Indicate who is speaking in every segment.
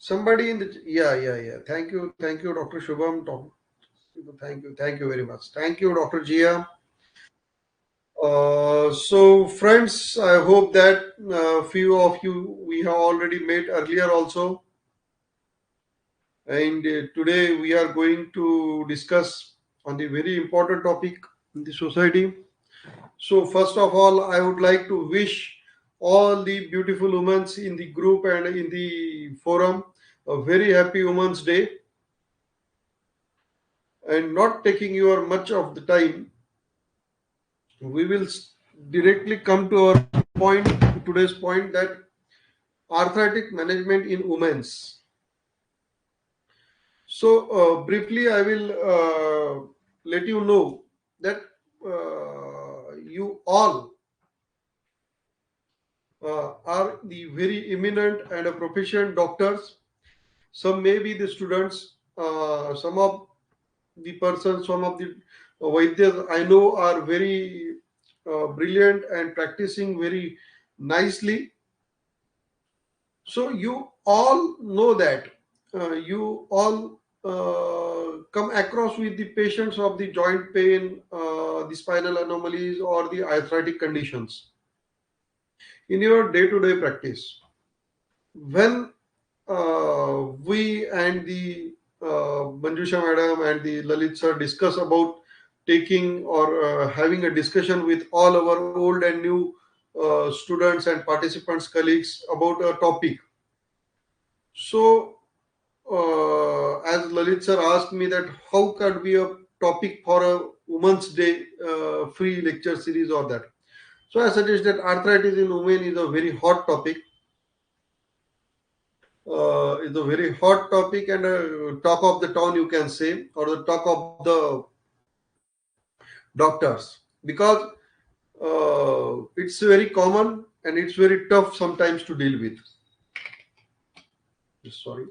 Speaker 1: Somebody in the yeah. Thank you, Dr. Shubham. Thank you very much. Thank you, Dr. Jia. So friends, I hope that few of you we have already met earlier also, and today we are going to discuss on the very important topic in the society. So first of all, I would like to wish all the beautiful women in the group and in the forum a very happy Women's Day. And not taking your much of the time, we will directly come to our point, today's point, that arthritic management in women's. So briefly I will let you know that you all are the very eminent and proficient doctors. Some may be the students, some of the persons, some of the Vaidyas I know are very brilliant and practicing very nicely. So you all know that you all come across with the patients of the joint pain, the spinal anomalies, or the arthritic conditions in your day-to-day practice. When we and the Manjusha madam and the Lalit sir discuss about taking or having a discussion with all our old and new students and participants, colleagues about a topic. So, as Lalit sir asked me that how could be a topic for a Women's Day free lecture series or that. So I suggest that arthritis in women is a very hot topic and a talk of the town, you can say, or the talk of the doctors, because it's very common and it's very tough sometimes to deal with. Sorry.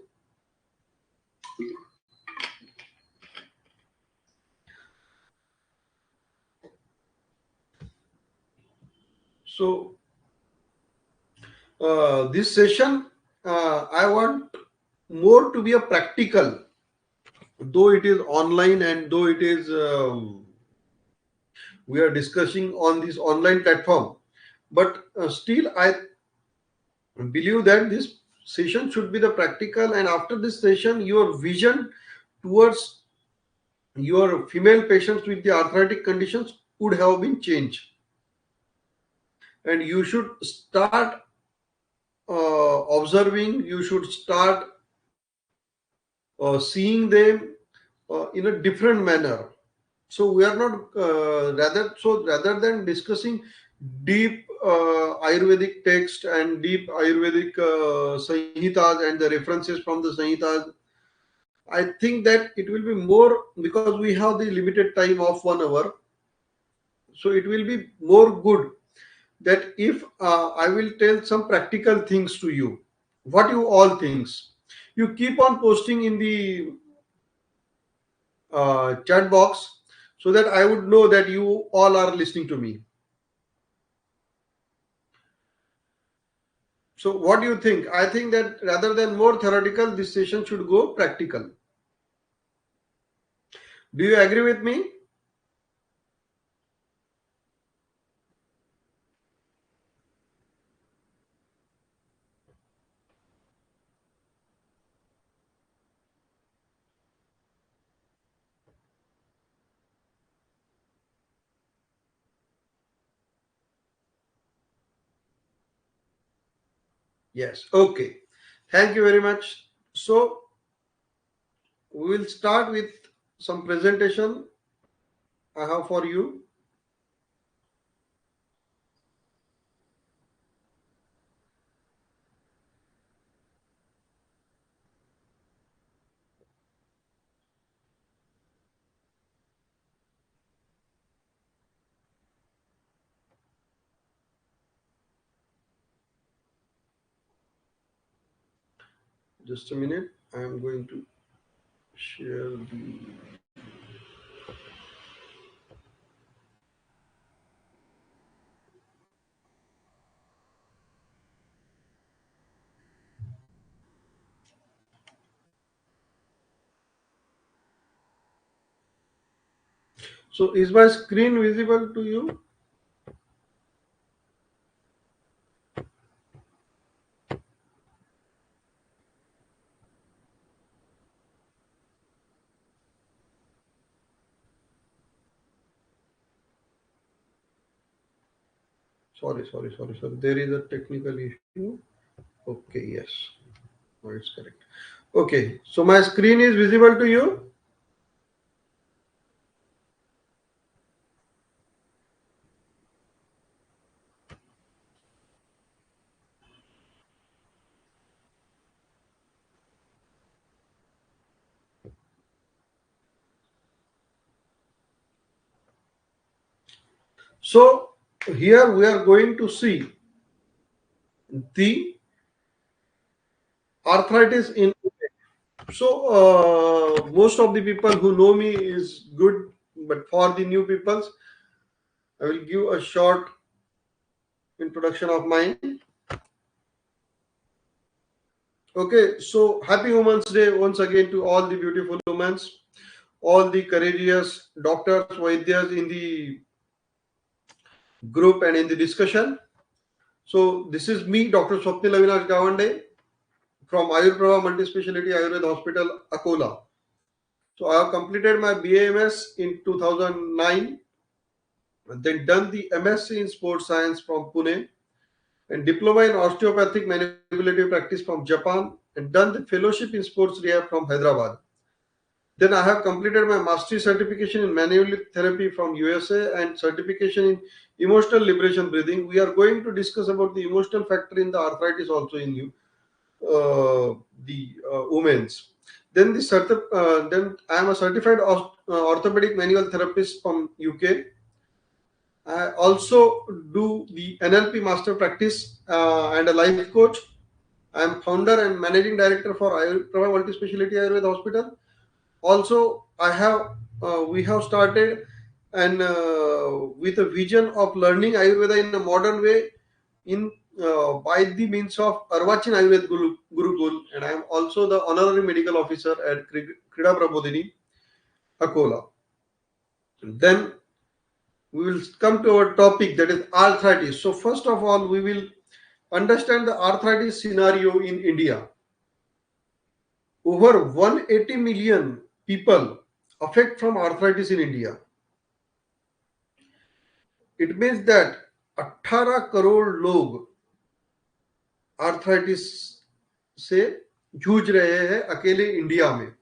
Speaker 1: So this session, I want more to be a practical, though it is online and though it is we are discussing on this online platform, but still I believe that this session should be the practical, and after this session your vision towards your female patients with the arthritic conditions would have been changed, and you should start observing, you should start seeing them in a different manner. So we are not rather than discussing deep Ayurvedic text and deep Ayurvedic Sanhitas and the references from the Sanhitas. I think that it will be more, because we have the limited time of 1 hour. So it will be more good that if I will tell some practical things to you, what you all thinks. You keep on posting in the chat box so that I would know that you all are listening to me. So what do you think? I think that rather than more theoretical, this session should go practical. Do you agree with me? Yes. Okay. Thank you very much. So we will start with some presentation I have for you. Just a minute. I am going to share the. So is my screen visible to you? Sorry. There is a technical issue. Okay, yes. No, it's correct. Okay, so my screen is visible to you. So here we are going to see the arthritis in. So most of the people who know me is good, but for the new peoples, I will give a short introduction of mine. Okay, so happy Women's Day once again to all the beautiful women, all the courageous doctors, Vaidyas in the group and in the discussion. So this is me, Dr. Swapnil Avinash Gawande from Ayurprava Multispeciality Ayurveda Hospital, Akola. So I have completed my BAMS in 2009, then done the MSc in Sports Science from Pune, and diploma in osteopathic manipulative practice from Japan, and done the fellowship in sports rehab from Hyderabad. Then I have completed my master's certification in manual therapy from USA and certification in emotional liberation breathing. We are going to discuss about the emotional factor in the arthritis also in you, the women's. Then I am a certified orthopedic manual therapist from UK. I also do the NLP master practice and a life coach. I am founder and managing director for Ayurveda Multispeciality Ayurveda Hospital. Also, we have started and with a vision of learning Ayurveda in a modern way in by the means of Arvachin Ayurveda Gurukul, and I am also the honorary medical officer at Krida Prabodhini, Akola. Then we will come to our topic, that is arthritis. So first of all, we will understand the arthritis scenario in India. Over 180 million people affect from arthritis in India. It means that 18 crore लोग arthritis से जूझ रहे हैं अकेले India में.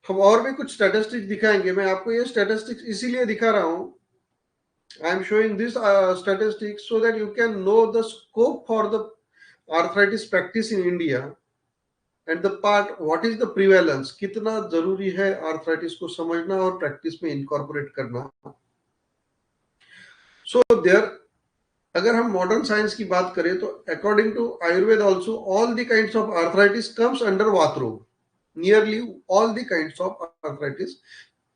Speaker 1: हम और भी कुछ स्टैटिस्टिक्स दिखाएंगे. मैं आपको ये स्टैटिस्टिक्स इसीलिए दिखा रहा हूं. I am showing this statistics so that you can know the scope for the arthritis practice in India and the part what is the prevalence. कितना जरूरी है आर्थराइटिस को समझना और प्रैक्टिस में इनकॉर्पोरेट करना. So there, अगर हम मॉडर्न साइंस की बात करें तो according to Ayurveda also all the kinds of arthritis comes under vata roga. Nearly all the kinds of arthritis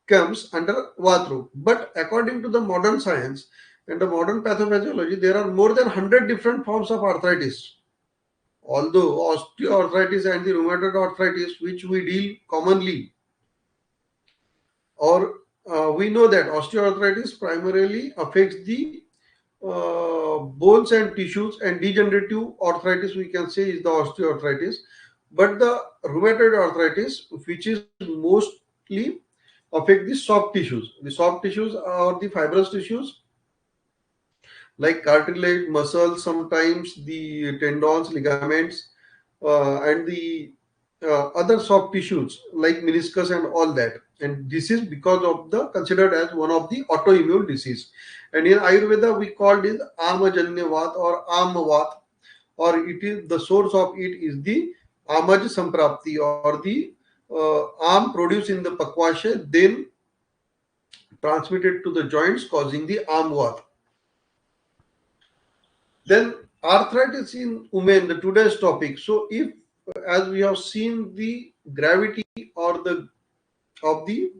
Speaker 1: comes under Vata Rog. But according to the modern science and the modern pathophysiology, there are more than 100 different forms of arthritis. Although osteoarthritis and the rheumatoid arthritis, which we deal commonly, or we know that osteoarthritis primarily affects the bones and tissues, and degenerative arthritis we can say is the osteoarthritis. But the rheumatoid arthritis, which is mostly affect the soft tissues. The soft tissues are the fibrous tissues like cartilage, muscles, sometimes the tendons, ligaments, and the other soft tissues like meniscus and all that. And this is because of the considered as one of the autoimmune disease. And in Ayurveda, we call it Amajanya Vat or Amavat, or it is the source of it is the Amaj Samprapti, or the Am produced in the Pakwasha, then transmitted to the joints, causing the Amvat. Then arthritis in women, the today's topic. So if, as we have seen the gravity or the of the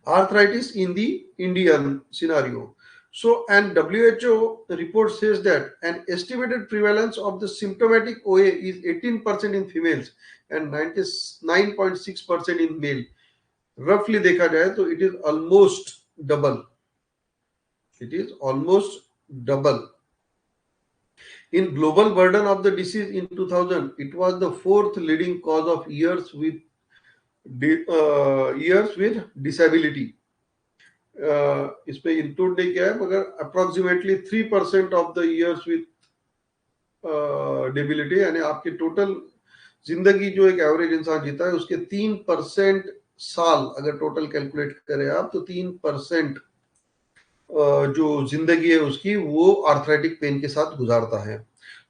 Speaker 1: arthritis in the Indian scenario. So, and WHO report says that an estimated prevalence of the symptomatic OA is 18% in females and 99.6% in male. रफली देखा जाए तो it is almost double. It is almost double. In global burden of the disease in 2000, it was the fourth leading cause of years with disability. इसमें include नहीं किया है मगर approximately 3% of the years with disability, यानी आपकी total जिंदगी जो एक एवरेज इंसान जीता है उसके 3% साल अगर टोटल कैलकुलेट करें आप तो 3% जो जिंदगी है उसकी वो आर्थराइटिक पेन के साथ गुजारता है.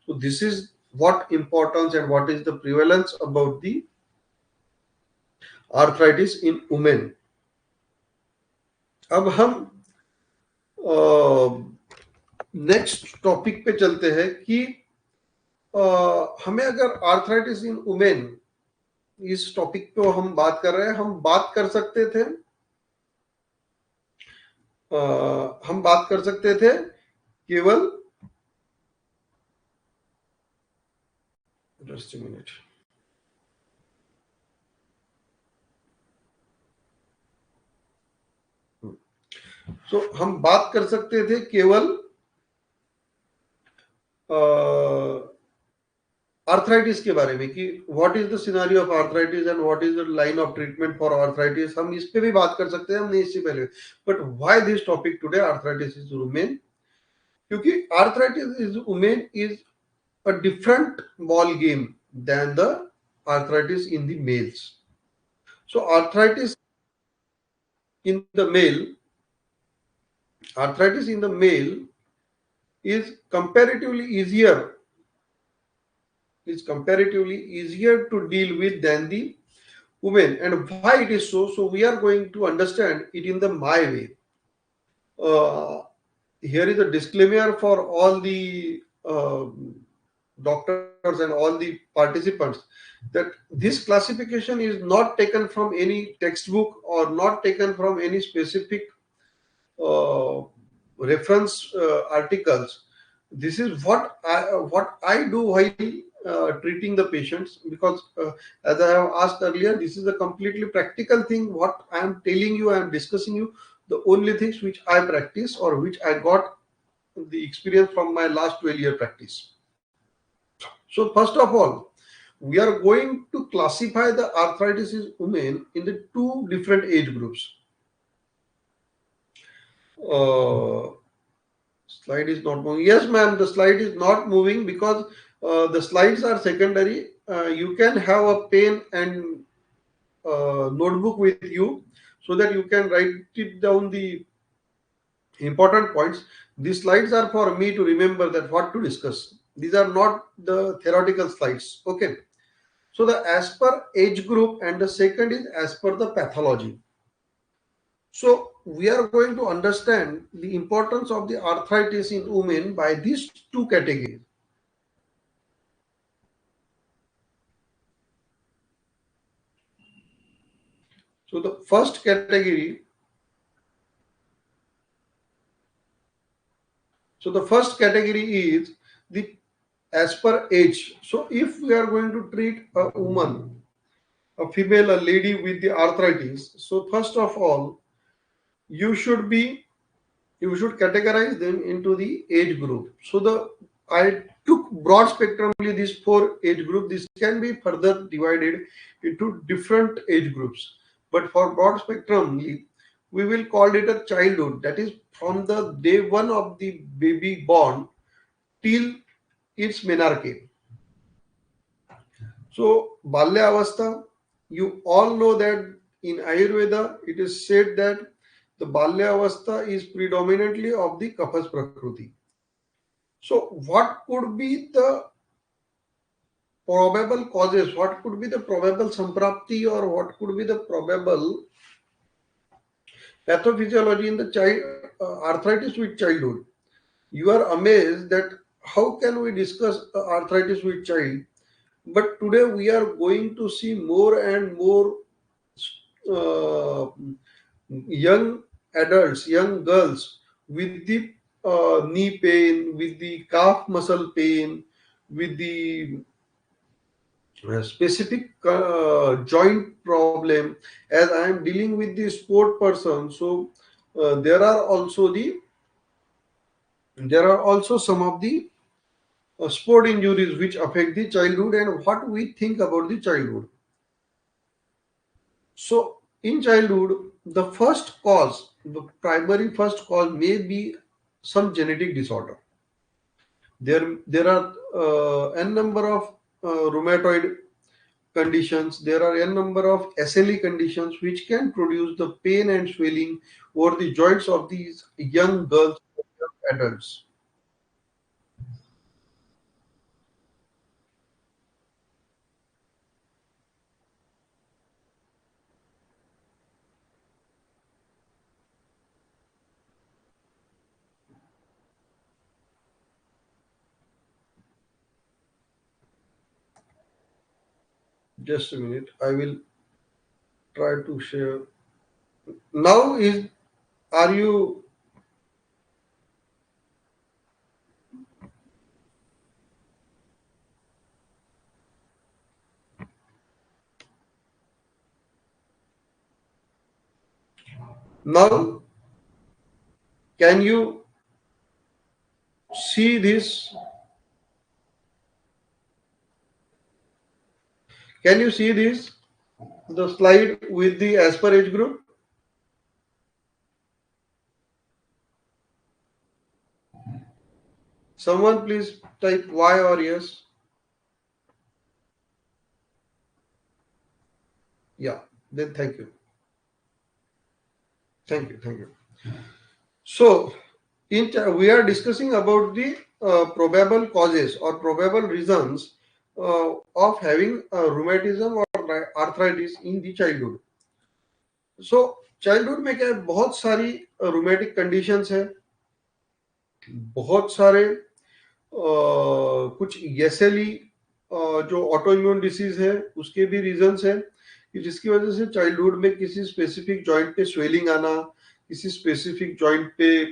Speaker 1: So this is what importance and what is the prevalence about the arthritis in women. अब हम नेक्स्ट टॉपिक पे चलते हैं कि हमें अगर आर्थराइटिस इन वुमेन इस टॉपिक पे हम बात कर रहे हैं, हम बात कर सकते थे केवल जस्ट मिनट. सो हम बात कर सकते थे केवल आर्थराइटिस के बारे में कि what is the scenario of arthritis and what is the line of treatment for arthritis. हम इस पे भी बात कर सकते हैं, हमने इससे पहले. But why this topic today arthritis is women? क्योंकि arthritis is women is a different ball game than the arthritis in the males. So in the male arthritis in the male is comparatively easier to deal with than the women. And why it is so? So we are going to understand it in the my way. Here is a disclaimer for all the doctors and all the participants that this classification is not taken from any textbook or not taken from any specific reference articles. This is what I do while treating the patients, because as I have asked earlier, this is a completely practical thing. What I am telling you, I am discussing you the only things which I practice or which I got the experience from my last 12-year practice. So first of all, we are going to classify the arthritis in women in the two different age groups. Slide is not moving. Yes, ma'am, the slide is not moving because the slides are secondary. You can have a pen and notebook with you so that you can write it down the important points. These slides are for me to remember that what to discuss. These are not the theoretical slides. Okay. So the as per age group and the second is as per the pathology. So we are going to understand the importance of the arthritis in women by these two categories. So the first category is the as per age. So if we are going to treat a woman, a female, a lady with the arthritis, so first of all, you should categorize them into the age group. So I took broad spectrumly these four age groups. This can be further divided into different age groups. But for broad spectrumly, we will call it a childhood. That is from the day one of the baby born till its menarche. So Balya Avastha, you all know that in Ayurveda it is said that the Balya Avastha is predominantly of the Kaphas Prakruti. So what could be the probable causes? What could be the probable samprapti or what could be the probable pathophysiology in the arthritis with childhood? You are amazed that how can we discuss arthritis with child? But today we are going to see more and more uh, young adults, young girls with the knee pain, with the calf muscle pain, with the a specific joint problem, as I am dealing with the sport person. So there are also some of the sport injuries which affect the childhood, and what we think about the childhood. So in childhood, the primary first cause may be some genetic disorder. There are n number of rheumatoid conditions. There are n number of SLE conditions which can produce the pain and swelling over the joints of these young girls, young adults. Just a minute, I will try to share. Now is are you now can you see this? Can you see this? The slide with the as per age group. Someone please type Y or yes. Yeah. Then thank you. Thank you. Thank you. So we are discussing about the probable causes or probable reasons of having rheumatism or arthritis in the childhood. So childhood में क्या है, बहुत सारी rheumatic conditions है, बहुत सारे कुछ SLE जो ऑटो इम्यून डिसीज है उसके भी रीजंस है कि जिसकी वजह से चाइल्डहुड में किसी स्पेसिफिक जॉइंट पे स्वेलिंग आना, किसी स्पेसिफिक जॉइंट पे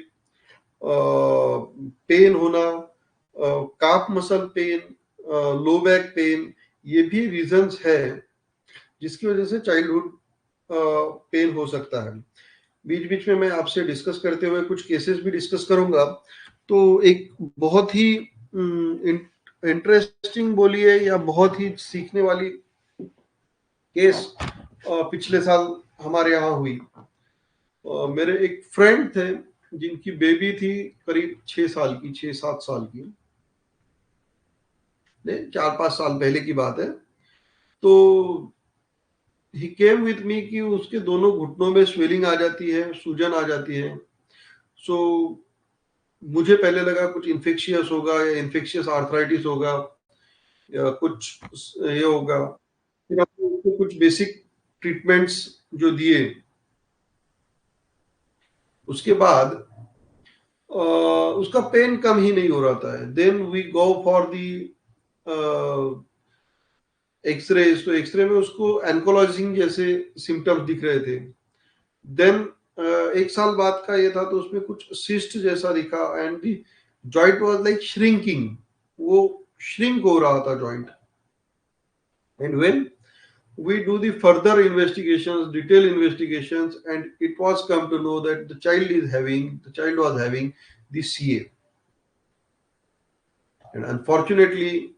Speaker 1: पेन होना, calf muscle pain, low back pain, ये भी रीजंस है जिसकी वजह से चाइल्डहुड पेन हो सकता है. बीच बीच में मैं आपसे डिस्कस करते हुए कुछ केसेस भी डिस्कस करूंगा. तो एक बहुत ही इंटरेस्टिंग बोलिए या बहुत ही सीखने वाली केस पिछले साल हमारे यहाँ हुई. मेरे एक फ्रेंड थे जिनकी बेबी थी करीब 6 साल की, 6-7 साल की, नहीं 4-5 साल पहले की बात है. तो ही केम विथ मी कि उसके दोनों घुटनों में स्वेलिंग आ जाती है, सूजन आ जाती है. सो मुझे पहले लगा कुछ इन्फेक्शियस होगा या इन्फेक्शियस आर्थराइटिस होगा या कुछ ये होगा. फिर हमने उसको कुछ बेसिक ट्रीटमेंट्स जो दिए, उसके बाद उसका पेन कम ही नहीं हो रहा था. Then we go for the X-ray. तो एक्सरे में उसको एनकोलॉजिंग जैसे सिम्टम्स दिख रहे थे. देन 1 साल बाद का ये था तो उसमें कुछ सिस्ट जैसा दिखा and the joint was like shrinking. वो श्रिंक हो रहा था joint. And when we do the further investigations, detailed investigations, and it was come to know that the child was having the CA. And unfortunately,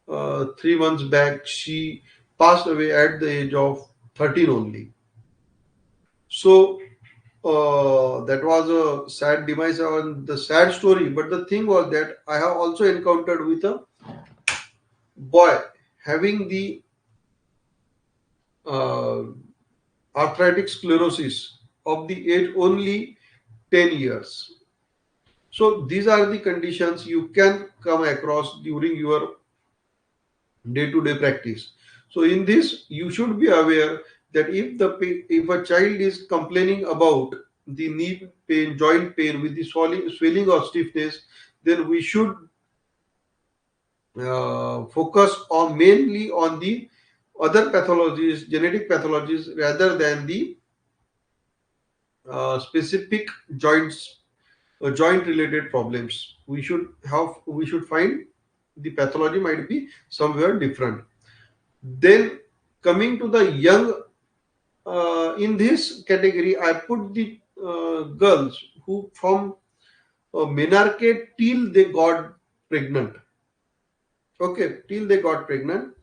Speaker 1: 3 months back, she passed away at the age of 13 only. So that was a sad demise and the sad story. But the thing was that I have also encountered with a boy having the uh, arthritic sclerosis of the age only 10 years. So these are the conditions you can come across during your day-to-day practice. So in this, you should be aware that if a child is complaining about the knee pain, joint pain with the swelling or stiffness, then we should focus on mainly on the other pathologies, genetic pathologies, rather than the specific joint related problems. We should find the pathology might be somewhere different. Then coming to the young, in this category, I put the girls who from menarche till they got pregnant. Okay, till they got pregnant.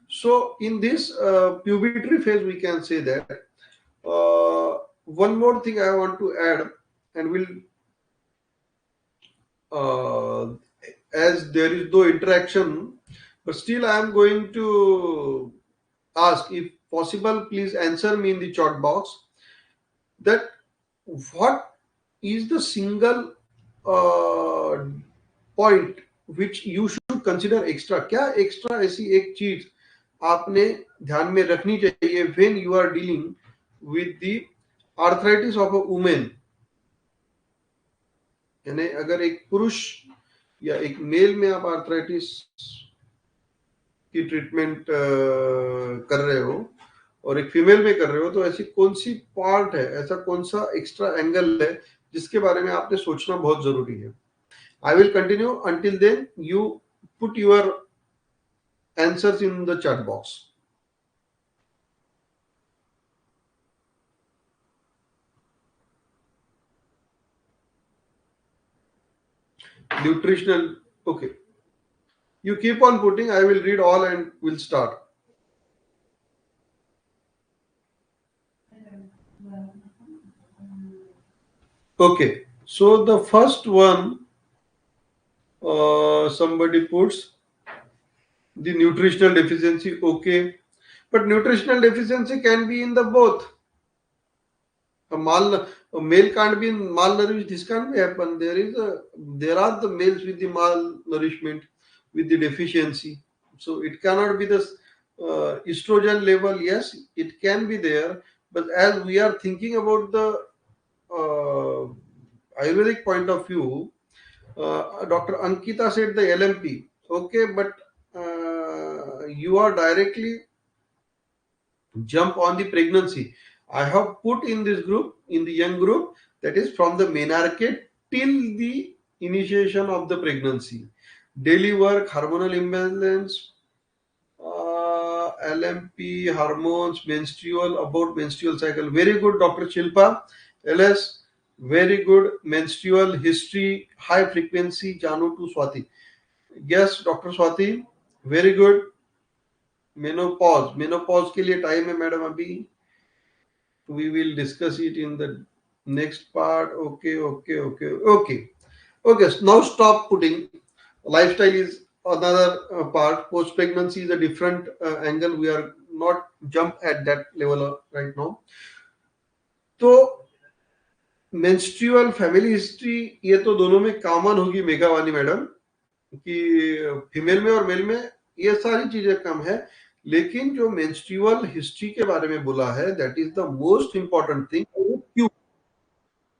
Speaker 1: So in this puberty phase, we can say that. One more thing I want to add, and will uh, as there is no interaction, but still I am going to ask, if possible, please answer me in the chat box that what is the single uh, point which you should consider extra. क्या extra ऐसी एक चीज आपने ध्यान में रखनी चाहिए when you are dealing with the arthritis of a woman. यानी अगर एक पुरुष या एक मेल में आप आर्थराइटिस की ट्रीटमेंट कर रहे हो और एक फीमेल में कर रहे हो, तो ऐसी कौन सी पार्ट है, ऐसा कौन सा एक्स्ट्रा एंगल है जिसके बारे में आपने सोचना बहुत जरूरी है. I will continue. Until then you put your answers in the chat box. Nutritional. Okay, you keep on putting. I will read all and we'll start. Okay, so the first one, somebody puts the nutritional deficiency. Okay, but nutritional deficiency can be in the both. A male can't be malnourished. This can't be happen. There are the males with the malnourishment, with the deficiency. So it cannot be the estrogen level. Yes, it can be there, but as we are thinking about the uh, Ayurvedic point of view, Dr. Ankita said the LMP. Okay, but you are directly jump on the pregnancy. I have put in this group, in the young group, that is from the menarche till the initiation of the pregnancy. Daily work, hormonal imbalance, LMP, hormones, menstrual, about menstrual cycle. Very good, Dr. Shilpa. LS, very good. Menstrual history, high frequency, Janu to Swati. Yes, Dr. Swati, very good. Menopause के लिए time है madam अभी. We will discuss it in the next part. Okay, so now stop putting. Lifestyle is another part. Post pregnancy is a different angle. We are not jump at that level right now. तो menstrual family history ये तो दोनों में common होगी मेघावानी madam, कि female में और mail में ये सारी चीजें कम है, लेकिन जो मेंस्ट्रुअल हिस्ट्री के बारे में बोला है that is the most important thing. क्यों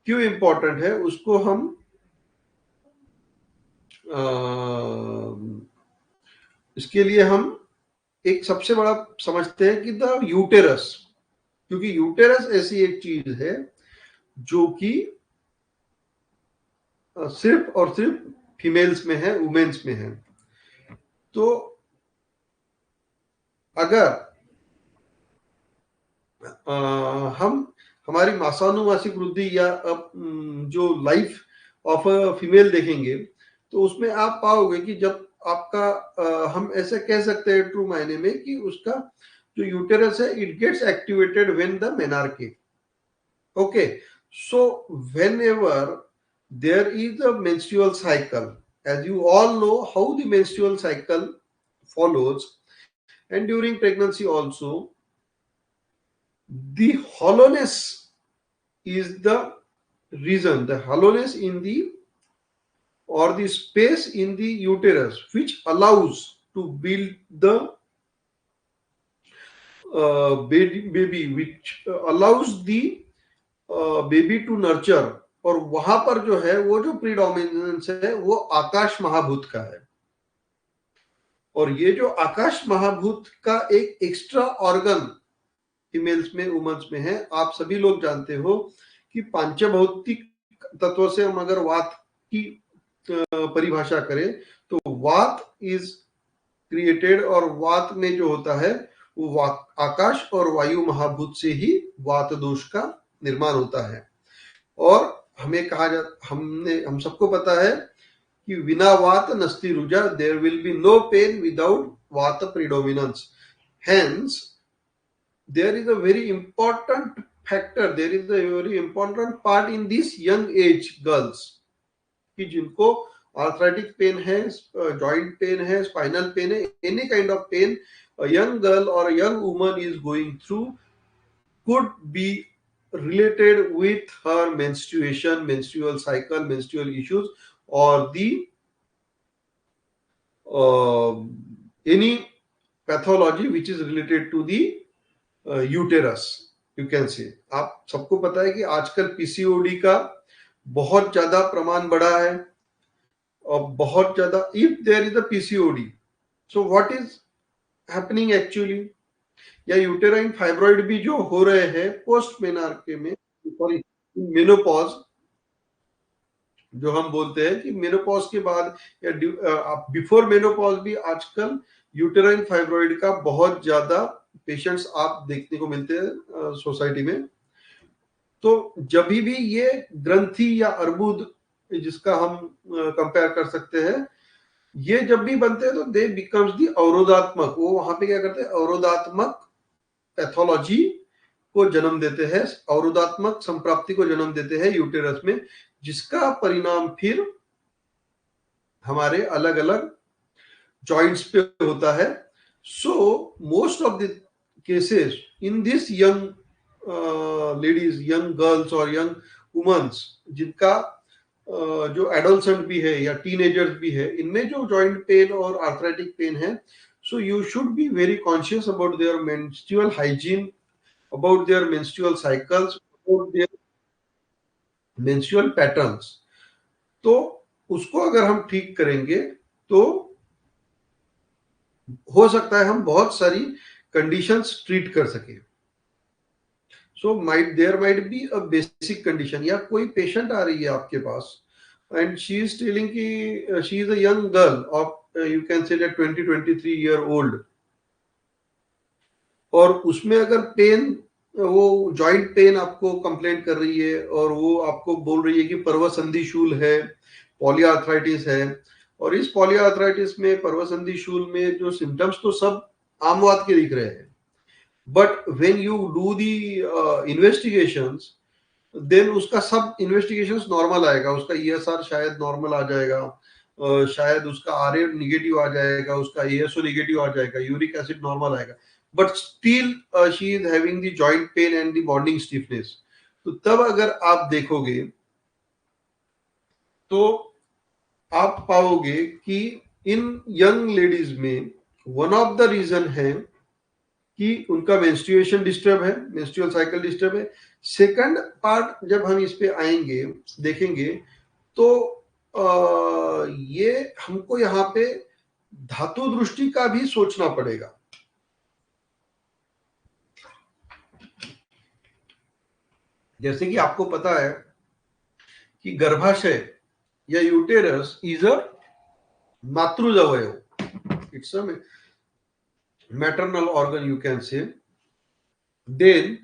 Speaker 1: क्यों इंपॉर्टेंट है उसको हम इसके लिए हम एक सबसे बड़ा समझते हैं कि द यूटेरस, क्योंकि यूटेरस ऐसी एक चीज है जो कि सिर्फ और सिर्फ फीमेल्स में है, वुमेन्स में है. तो अगर हम हमारी मासानुमासिक वृद्धि या जो लाइफ ऑफ अ फीमेल देखेंगे तो उसमें आप पाओगे कि जब आपका हम ऐसे कह सकते हैं ट्रू मायने में कि उसका जो यूटेरस है it gets activated when the menarche. Okay, so whenever there is a menstrual cycle, as you all know how the menstrual cycle follows, and during pregnancy also the hollowness is the reason, the hollowness in the or the space in the uterus which allows to build the baby, which allows the baby to nurture. और वहां पर जो है वो जो predominance है वो आकाश महाभूत का है. और ये जो आकाश महाभूत का एक एक्स्ट्रा ऑर्गन फीमेल्स में वुमेन्स में है. आप सभी लोग जानते हो कि पांचभौतिक तत्व से हम अगर वात की परिभाषा करें तो वात इज क्रिएटेड, और वात में जो होता है वो आकाश और वायु महाभूत से ही वात दोष का निर्माण होता है। और हमें कहा जा हम सबको पता है कि विना वात नस्ति रुजा, there will be no pain without vata predominance. Hence there is a very important factor, there is a very important part in this young age girls कि जिनको आर्थराइटिक पेन है, जॉइंट पेन है, स्पाइनल पेन है, any kind of pain young girl और young woman is going through could be related with her menstruation, menstrual cycle, menstrual issues, or the any pathology which is related to the uterus, you can से। आप सबको पता है कि आजकल PCOD का बहुत ज्यादा प्रमाण बढ़ा है और बहुत ज्यादा, if there is a PCOD, so what is happening actually, या यूटेराइन फाइब्रॉइड भी जो हो रहे हैं पोस्ट मेनार्के में, सॉरी मेनोपॉज, जो हम बोलते हैं कि मेनोपॉज के बाद या बिफोर मेनोपॉज भी आजकल यूटेराइन फाइब्रॉइड का बहुत ज्यादा पेशेंट्स आप देखने को मिलते हैं सोसाइटी में। तो जब भी ये ग्रंथि या अर्बुद, जिसका हम कंपेयर कर सकते हैं, ये जब भी बनते हैं तो दे बिकम्स दी अवरोधात्मक, वो वहां पे क्या करते हैं, अवरोधात्मक पैथोलॉजी को जन्म देते हैं, अवरोधात्मक संप्राप्ति को जन्म देते हैं यूटेरस में, जिसका परिणाम फिर हमारे अलग अलग जॉइंट्स पे होता है। So most of the cases in this young ladies, young girls और यंग वुमेन्स, जिनका जो एडोलसेंट भी है या टीनेजर्स भी है, इनमें जो जॉइंट पेन और आर्थराइटिक पेन है, so you should be very conscious about their menstrual hygiene, about their menstrual cycles, about their menstrual patterns. तो उसको अगर हम ठीक करेंगे तो हो सकता है हम बहुत सारी कंडीशंस ट्रीट कर सके। So there might be a basic condition, या कोई पेशेंट आ रही है आपके पास एंड शी इज टेलिंग कि she is a young girl of you can say that 23 old, और उसमें अगर पेन, वो जॉइंट पेन आपको कंप्लेंट कर रही है और वो आपको बोल रही है कि पर्वसंधि शूल है, पॉलीआर्थराइटिस है, और इस पॉलीआर्थराइटिस में, पर्वसंधि शूल में जो सिम्टम्स तो सब आमवात के दिख रहे हैं, but when you do the investigations, then उसका सब इन्वेस्टिगेशंस नॉर्मल आएगा, उसका ईएसआर शायद नॉर्मल आ जाएगा, शायद उसका आरए निगेटिव आ जाएगा, उसका एएसओ निगेटिव आ जाएगा, यूरिक एसिड नॉर्मल आएगा, but still she is having the joint pain and the bonding stiffness. तो तब अगर आप देखोगे तो आप पाओगे कि इन यंग लेडीज में वन ऑफ द रीजन है कि उनका मेंस्ट्रुएशन डिस्टर्ब है, मेंस्ट्रुअल साइकिल डिस्टर्ब है। सेकंड पार्ट जब हम इस पे आएंगे, देखेंगे, तो ये हमको यहाँ पे धातु दृष्टि का भी सोचना पड़ेगा। जैसे कि आपको पता है कि गर्भाशय या यूटेरस इज अ मातृज अवयव, it's a maternal organ you can say, then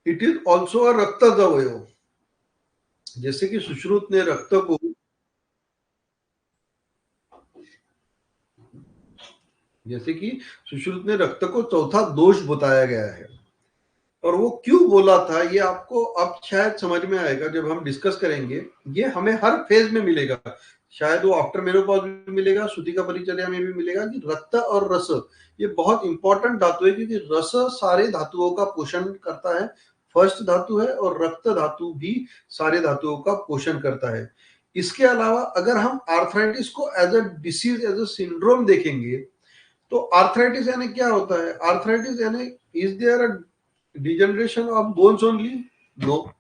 Speaker 1: it is also a रक्तज अवयव। जैसे कि सुश्रुत ने रक्त को, जैसे कि सुश्रुत ने रक्त को चौथा दोष बताया गया है, और वो क्यों बोला था ये आपको अब शायद समझ में आएगा जब हम डिस्कस करेंगे। ये हमें हर फेज में मिलेगा, शायद वो आफ्टर मेनोपॉज में मिलेगा, सूतिका परिचर्या में भी मिलेगा, कि रक्त और रस ये बहुत इंपॉर्टेंट धातु है, क्योंकि रस सारे धातुओं का पोषण करता है, फर्स्ट धातु है, और रक्त धातु भी सारे धातुओं का पोषण करता है। इसके अलावा अगर हम आर्थराइटिस को as a disease, as a syndrome देखेंगे, तो आर्थराइटिस यानी क्या होता है, आर्थराइटिस यानी is there a degeneration of bones only? No,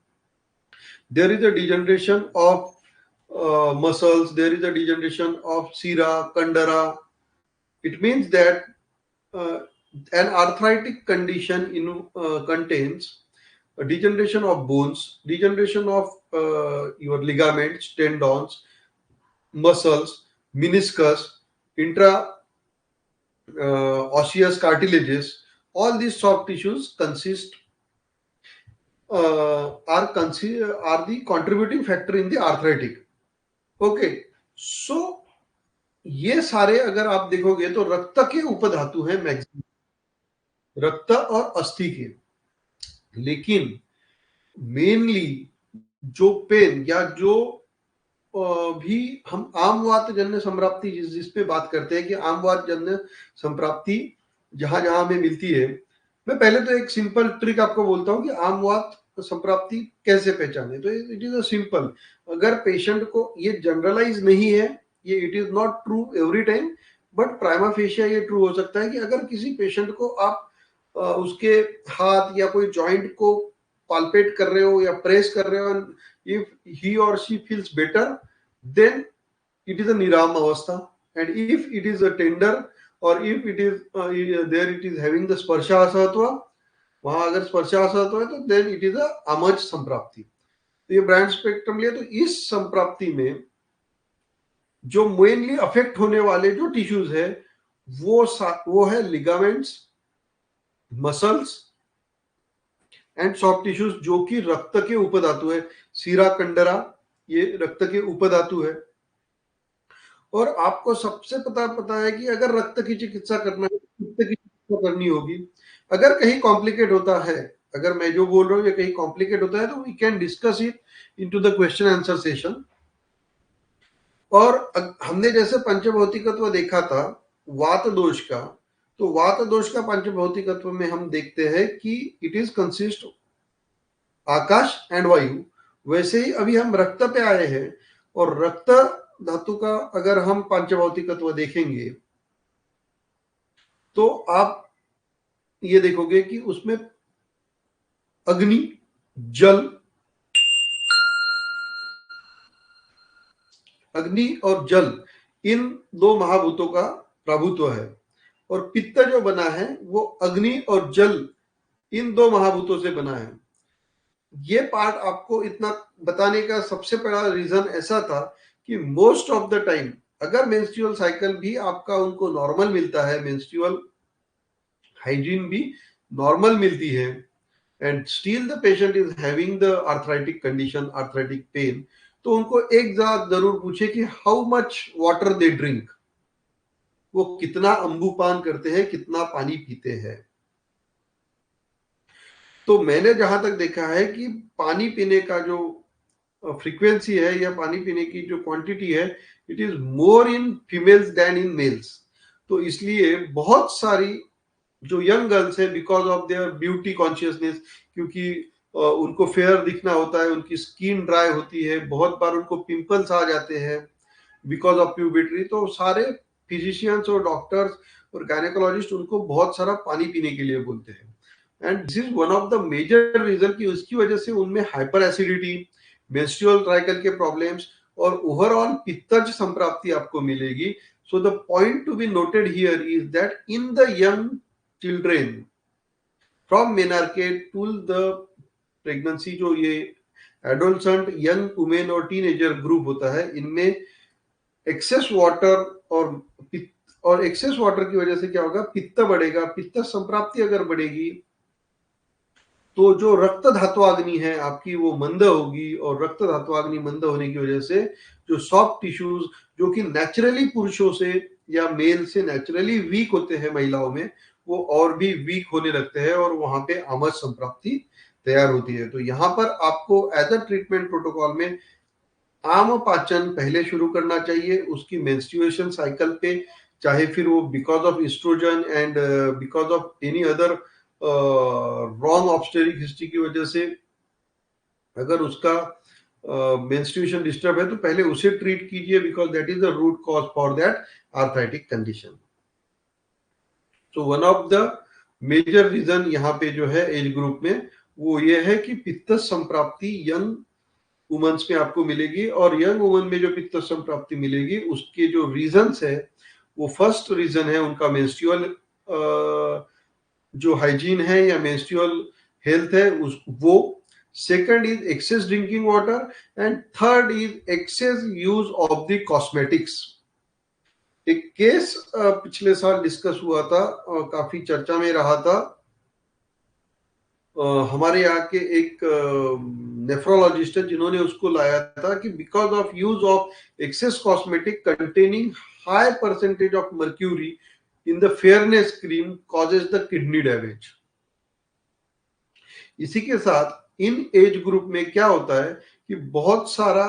Speaker 1: there is a degeneration of muscles, there is a degeneration of sira, kandara. It means that uh, an arthritic condition contains a degeneration of bones, degeneration of your ligaments, tendons, muscles, meniscus, intra osseous cartilages, all these soft tissues consist are the contributing factor in the arthritic. Okay, so ये सारे अगर आप देखोगे तो रक्त के उपधातु हैं maximum, रक्त और अस्थि के। लेकिन मेनली जो पेन या जो भी हम आमवात जन्य संप्राप्ति जिस पे बात करते हैं कि आमवात जन्य संप्राप्ति जहां जहां हमें मिलती है, मैं पहले तो एक सिंपल ट्रिक आपको बोलता हूं कि आमवात संप्राप्ति कैसे पहचाने। तो इट इज अ सिंपल, अगर पेशेंट को ये जनरलाइज नहीं है, ये it is not true every time, but prima fascia ये ट्रू हो सकता है कि अगर किसी पेशेंट को आप उसके हाथ या कोई जॉइंट को पाल्पेट कर रहे हो या प्रेस कर रहे हो, if he or she feels better, then it is a niram avastha, and if it is a tender or if it is there it is having the sparsha asatva, वहां अगर स्पर्शा असहत्व है तो then it is a Amjad संप्राप्ति। तो ये brand spectrum लिया, तो इस संप्राप्ति में जो मेनली अफेक्ट होने वाले जो टिश्यूज है वो है ligaments, muscles and soft tissues, जो कि रक्त के उपधातु है। सीरा कंडरा ये रक्त के उपधातु है। और आपको सबसे पता है कि अगर रक्त की चिकित्सा करना है, रक्त की चिकित्सा करनी होगी। अगर कहीं कॉम्प्लिकेट होता है, अगर मैं जो बोल रहा हूँ ये कहीं कॉम्प्लिकेट होता है, तो we can discuss it into the question answer session. और हमने जैसे पंचभौतिकत्व देखा था वात दोष का, तो वात दोष का पंचभौतिकत्व में हम देखते हैं कि it is consist Akash and वायु। वैसे ही अभी हम रक्त पे आए हैं, और रक्त धातु का अगर हम पंचभौतिकत्व देखेंगे तो आप ये देखोगे कि उसमें अग्नि, जल, अग्नि और जल इन दो महाभूतों का प्रभुत्व है। और पित्त जो बना है वो अग्नि और जल इन दो महाभूतों से बना है। ये पार्ट आपको इतना बताने का सबसे बड़ा रीजन ऐसा था कि मोस्ट ऑफ द टाइम अगर मेंस्ट्रुअल साइकिल भी आपका उनको नॉर्मल मिलता है, मेंस्ट्रुअल हाइजीन भी नॉर्मल मिलती है, and still the patient is having the arthritic condition, arthritic pain, तो उनको एक बात जरूर पूछे कि how much water they drink, वो कितना अम्बुपान करते हैं, कितना पानी पीते हैं। तो मैंने जहां तक देखा है कि पानी पीने का जो फ्रीक्वेंसी है या पानी पीने की जो क्वांटिटी है, it is more in females than in males. तो इसलिए बहुत सारी जो यंग गर्ल्स है, because of their beauty consciousness, क्योंकि उनको फेयर दिखना होता है, उनकी स्किन ड्राई होती है, बहुत बार उनको पिंपल्स आ जाते हैं बिकॉज ऑफ प्यूबर्टी, तो सारे फिजिशियंस और डॉक्टर्स और गायनेकोलॉजिस्ट उनको बहुत सारा पानी पीने के लिए बोलते हैं। And this is one of the major reason कि उसकी वजह से उनमें हाइपर एसिडिटी, मेंस्ट्रुअल साइकिल के प्रॉब्लम्स और ओवरऑल पित्तज संप्राप्ति आपको मिलेगी। So the point to be noted here is that in the young children from menarche to the pregnancy, जो ये एडोलसेंट, यंग वुमेन और टीनेजर ग्रुप होता है, इनमें एक्सेस वाटर और एक्सेस वाटर की वजह से क्या होगा, पित्त बढ़ेगा। पित्त संप्राप्ति अगर बढ़ेगी तो जो रक्त धात्वाग्नि है आपकी वो मंद होगी, और रक्त धात्वाग्नि मंद होने की वजह से जो सॉफ्ट टिश्यूज जो कि नेचुरली पुरुषों से या मेल से नेचुरली वीक होते हैं महिलाओं में, वो और भी वीक होने लगते हैं और वहां पे आमज संप्राप्ति तैयार होती है। तो यहाँ पर आपको एज अ ट्रीटमेंट प्रोटोकॉल में आम पाचन पहले शुरू करना चाहिए, उसकी मेंस्ट्रुएशन साइकिल पे, चाहे फिर वो because of estrogen and because of any other wrong obstetric history की वजह से अगर उसका मेंस्ट्रुएशन डिस्टर्ब है तो पहले उसे ट्रीट कीजिए, because that is the root cause for that arthritic condition. तो one of the major reason यहाँ पे जो है एज ग्रुप में वो ये है कि पित्त संप्राप्ति यंग वुमेन्स में आपको मिलेगी। और यंग वुमेन में जो पित्त संप्राप्ति मिलेगी उसके जो रीजंस है, वो फर्स्ट रीजन है उनका मेंस्ट्रुअल जो हाइजीन है या मेंस्ट्रुअल हेल्थ है वो, second is excess drinking water, and third is excess use of the cosmetics. एक केस पिछले साल डिस्कस हुआ था और काफी चर्चा में रहा था हमारे यहाँ के एक नेफ्रोलॉजिस्ट है जिन्होंने उसको लाया था कि because of use of excess cosmetic containing high percentage of mercury in the fairness cream causes the kidney damage. इसी के साथ इन एज ग्रुप में क्या होता है कि बहुत सारा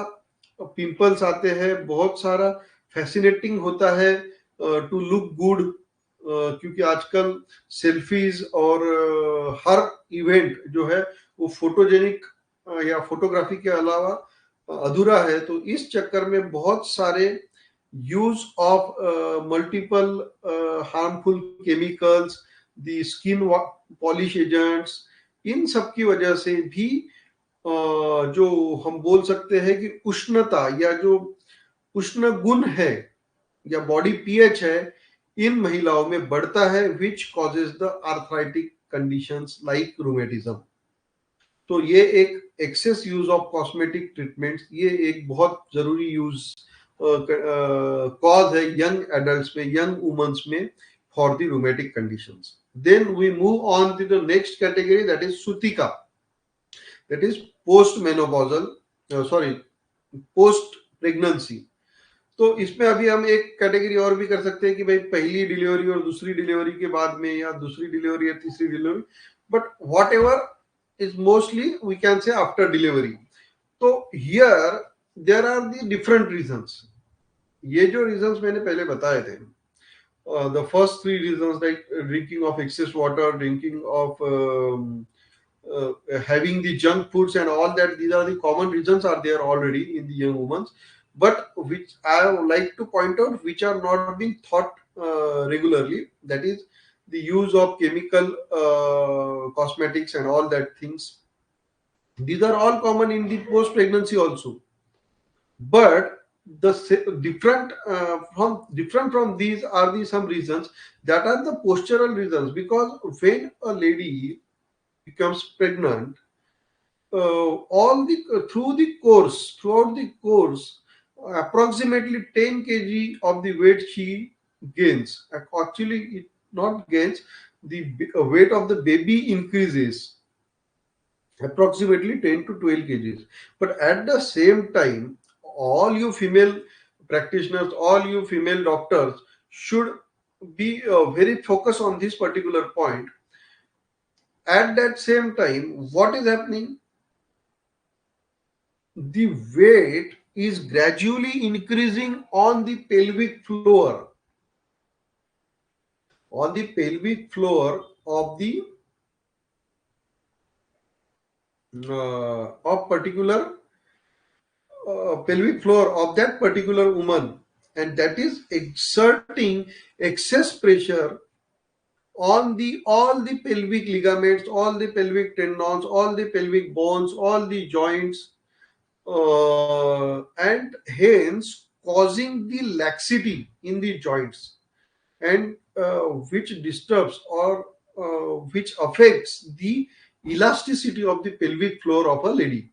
Speaker 1: पिंपल्स आते हैं, बहुत सारा फैसिनेटिंग होता है टू लुक गुड, क्योंकि आजकल सेल्फीज और हर इवेंट जो है वो फोटोजेनिक या फोटोग्राफी के अलावा अधूरा है। तो इस चक्कर में बहुत सारे use of multiple harmful chemicals, the skin polish agents, इन सब की वजह से भी जो हम बोल सकते हैं कि उष्णता या जो उष्ण गुण है या बॉडी पीएच है इन महिलाओं में बढ़ता है, which causes the arthritic conditions like rheumatism. तो ये एक excess use of cosmetic treatments, ये एक बहुत जरूरी यूज कॉज है यंग एडल्ट्स में, यंग वुमेन्स में, for the rheumatic conditions. Then we move on to the next category, that is सुतिका, that is post menopausal, sorry, post pregnancy. तो इसमें अभी हम एक कैटेगरी और भी कर सकते हैं कि भाई पहली डिलीवरी और दूसरी डिलीवरी के बाद में, या दूसरी डिलीवरी या तीसरी delivery, but whatever is mostly we can say after delivery. तो here there are the different reasons. ये जो रीजंस मैंने पहले बताए थे, the first three reasons like drinking of excess water, drinking of having the junk foods and all that, these are the common reasons are there already in the young women, but which I would like to point out which are not being thought regularly, that is the use of chemical cosmetics and all that things. These are all common in the post pregnancy also, but the different from these are the some reasons that are the postural reasons, because when a lady becomes pregnant, all the throughout the course, approximately 10 kg of the weight she gains. Actually, it not gains, the weight of the baby increases approximately 10 to 12 kgs. But at the same time, all you female practitioners, all you female doctors should be very focused on this particular point. At that same time, what is happening? The weight is gradually increasing on the pelvic floor of the of particular pelvic floor of that particular woman, and that is exerting excess pressure on the all the pelvic ligaments, all the pelvic tendons, all the pelvic bones, all the joints, and hence causing the laxity in the joints, and which disturbs or which affects the elasticity of the pelvic floor of a lady.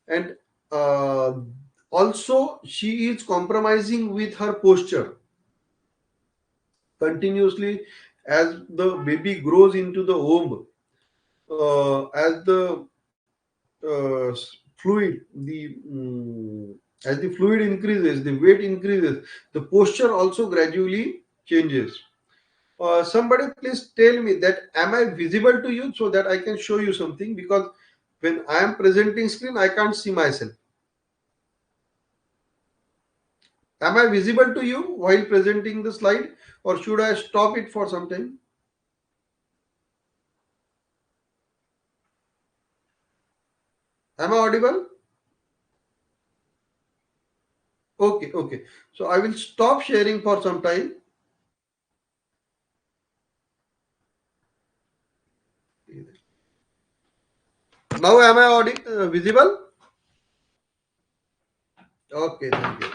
Speaker 1: And uh, also she is compromising with her posture continuously as the baby grows into the womb, as the fluid the as the fluid increases, the weight increases, the posture also gradually changes. Somebody please tell me that am I visible to you so that I can show you something, because when I am presenting screen I can't see myself. Am I visible to you while presenting the slide, or should I stop it for some time? Am I audible? Okay, okay. So I will stop sharing for some time. Now am I visible? Okay, thank you.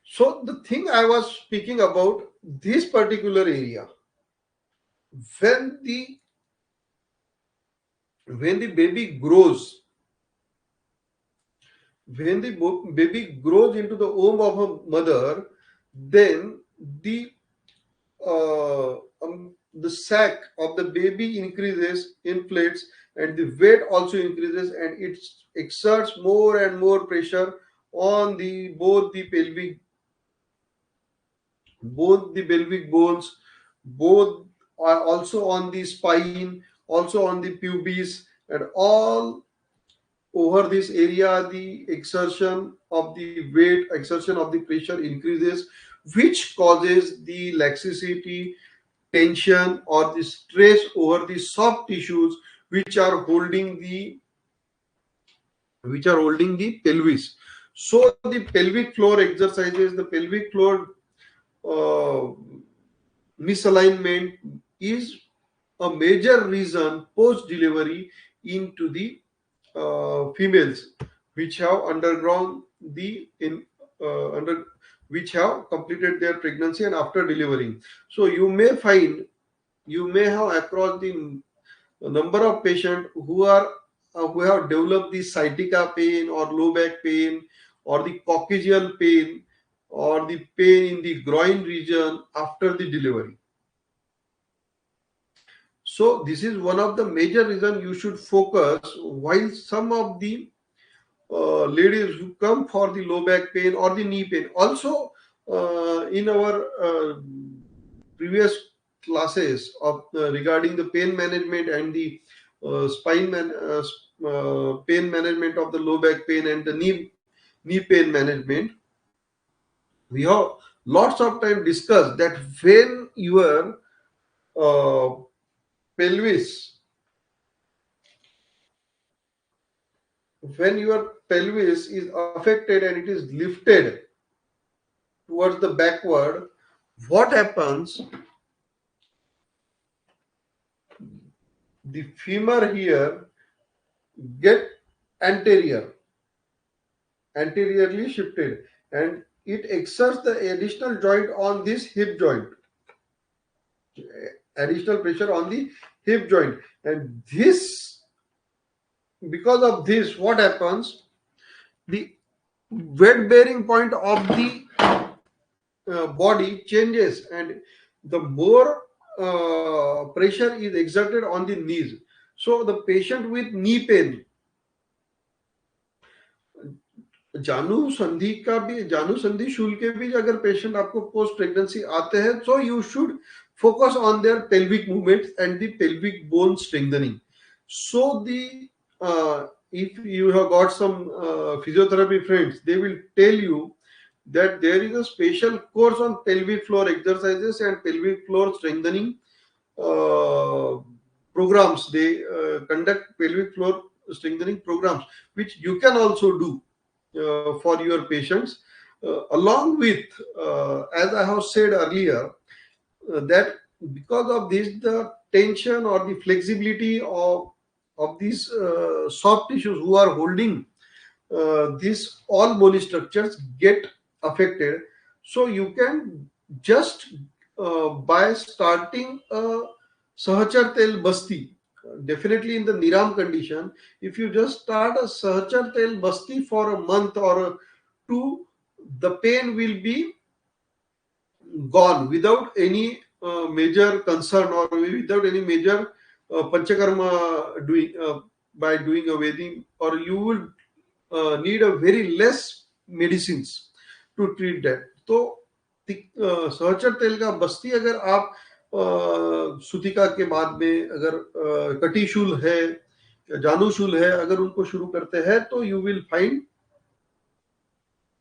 Speaker 1: So the thing I was speaking about, this particular area, when the when the baby grows, when the baby grows into the womb of a mother, then the the sac of the baby increases, inflates, and the weight also increases, and it exerts more and more pressure on the both the pelvic bones, both also on the spine, also on the pubis, and all over this area the exertion of the weight, exertion of the pressure increases, which causes the laxity, tension, or the stress over the soft tissues which are holding the pelvis. So the pelvic floor exercises, the pelvic floor uh, misalignment is a major reason post delivery into the females which have undergone the in under which have completed their pregnancy and after delivering. So you may have across the number of patients who have developed the sciatica pain or low back pain or the coccygeal pain or the pain in the groin region after the delivery. So this is one of the major reasons you should focus. While some of the ladies who come for the low back pain or the knee pain, also in our previous classes of regarding the pain management and the pain management of the low back pain and the knee pain management, we have lots of time discussed that uh, pelvis when your pelvis is affected and it is lifted towards the backward, what happens? The femur here get anterior, anteriorly shifted, and it exerts the additional joint on this hip joint, additional pressure on the hip joint, and this because of this, what happens? The weight bearing point of the body changes, and the more pressure is exerted on the knees. So the patient with knee pain, जानू संधि शूल के भी अगर patient आपको post pregnancy आते हैं, so you should focus on their pelvic movements and the pelvic bone strengthening. So the if you have got some physiotherapy friends, they will tell you that there is a special course on pelvic floor exercises and pelvic floor strengthening uh, programs. They conduct pelvic floor strengthening programs, which you can also do for your patients. Along with, as I have said earlier, that because of this, the tension or the flexibility of these soft tissues who are holding these all bony structures get affected. So you can just by starting a sahachar tel basti, definitely in the niram condition, if you just start a sahachar tel basti for a month or two, the pain will be gone without any major concern or without any major panchakarma doing by doing a Vedic, or you will need a very less medicines to treat that. तो सहचर तेल का बस्ती अगर आप सुतिका के बाद में अगर कटिशूल है या जानूशूल है अगर उनको शुरू करते हैं तो you will find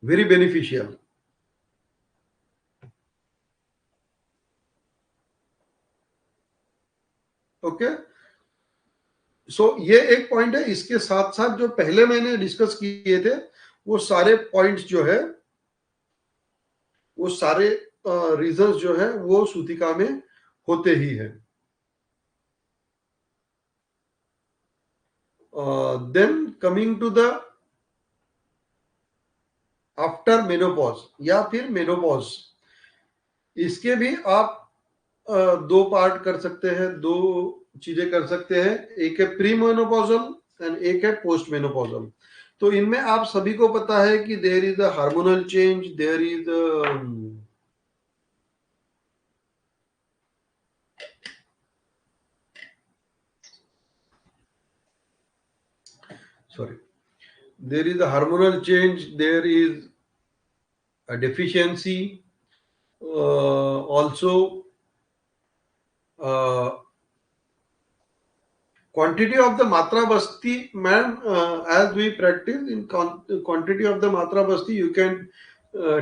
Speaker 1: very beneficial. Okay, so ये एक पॉइंट है. इसके साथ साथ जो पहले मैंने डिस्कस किए थे वो सारे पॉइंट्स जो है वो सारे रीजंस जो है वो सूतिका में होते ही है. Then coming to the after menopause या फिर मेनोपॉज, इसके भी आप दो पार्ट कर सकते हैं, दो चीजें कर सकते हैं. एक है प्री मेनोपॉजल एंड एक है पोस्ट मेनोपॉजल. तो इनमें आप सभी को पता है कि there is a hormonal change, there is sorry, there is a hormonal change, there is a deficiency, also uh, quantity of the matra basti, man, as we practice in quantity of the matra basti, you can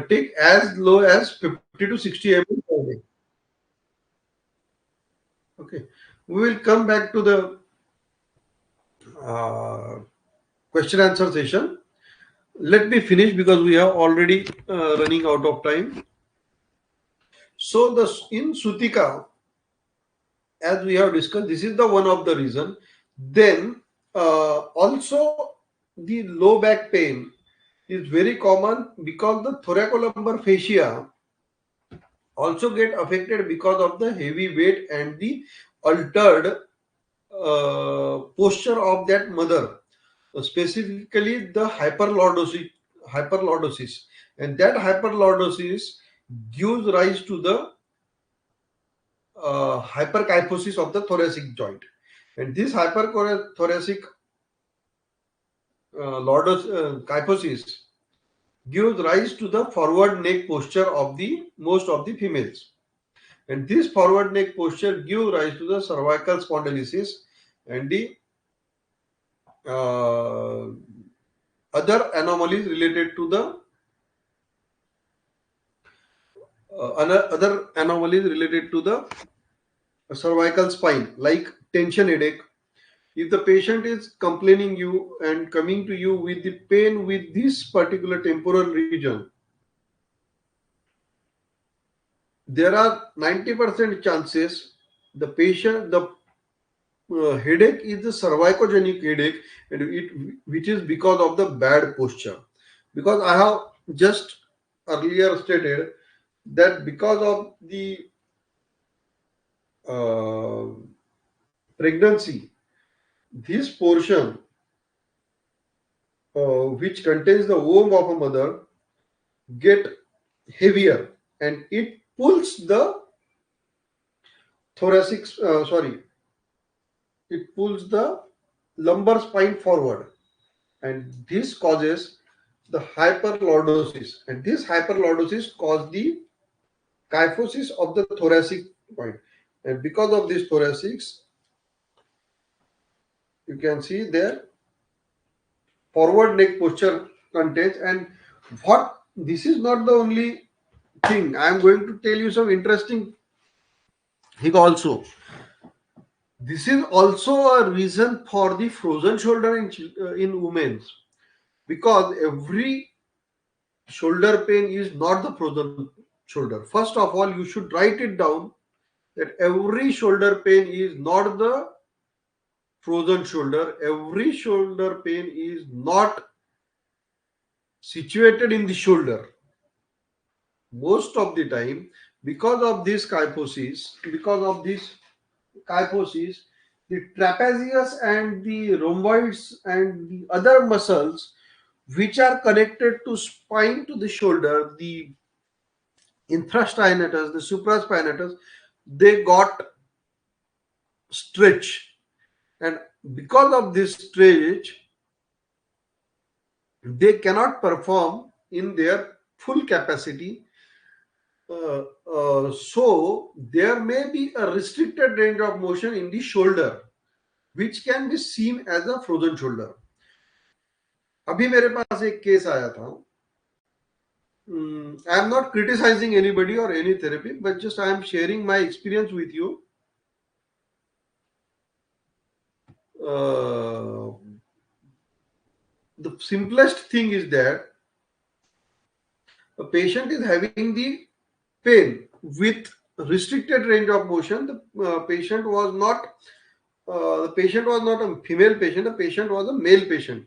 Speaker 1: take as low as 50 to 60 ml per day. Okay, we will come back to the uh, question answer session. Let me finish because we are already running out of time. So the in Sutika, as we have discussed, this is the one of the reason. Then also the low back pain is very common because the thoracolumbar fascia also get affected because of the heavy weight and the altered posture of that mother, specifically the hyperlordosis, and that hyperlordosis gives rise to the hyperkyphosis of the thoracic joint, and this hyperthoracic kyphosis gives rise to the forward neck posture of the most of the females, and this forward neck posture gives rise to the cervical spondylosis and the uh, other anomalies related to the other anomalies related to the cervical spine, like tension headache. If the patient is complaining you and coming to you with the pain with this particular temporal region, there are 90% chances the headache is the cervicogenic headache, and it which is because of the bad posture. Because I have just earlier stated that because of the uh, pregnancy, this portion which contains the womb of a mother get heavier, and it pulls the thoracic sorry it pulls the lumbar spine forward, and this causes the hyperlordosis, and this hyperlordosis causes the kyphosis of the thoracic point, and because of this thoracics, you can see there forward neck posture contains. And what this is not the only thing, I am going to tell you some interesting thing also. This is also a reason for the frozen shoulder in women, because every shoulder pain is not the frozen shoulder. First of all, you should write it down that every shoulder pain is not the frozen shoulder. Every shoulder pain is not situated in the shoulder. Most of the time, because of this kyphosis, the trapezius and the rhomboids and the other muscles which are connected to spine to the shoulder, the infraspinatus, the supraspinatus, they got stretch, and because of this stretch, they cannot perform in their full capacity. So there may be a restricted range of motion in the shoulder, which can be seen as a frozen shoulder. अभी मेरे पास एक case आया था. I am not criticizing anybody or any therapy, but just I am sharing my experience with you. Uh, the simplest thing is that a patient is having the pain with restricted range of motion. The patient was not a female patient, the patient was a male patient.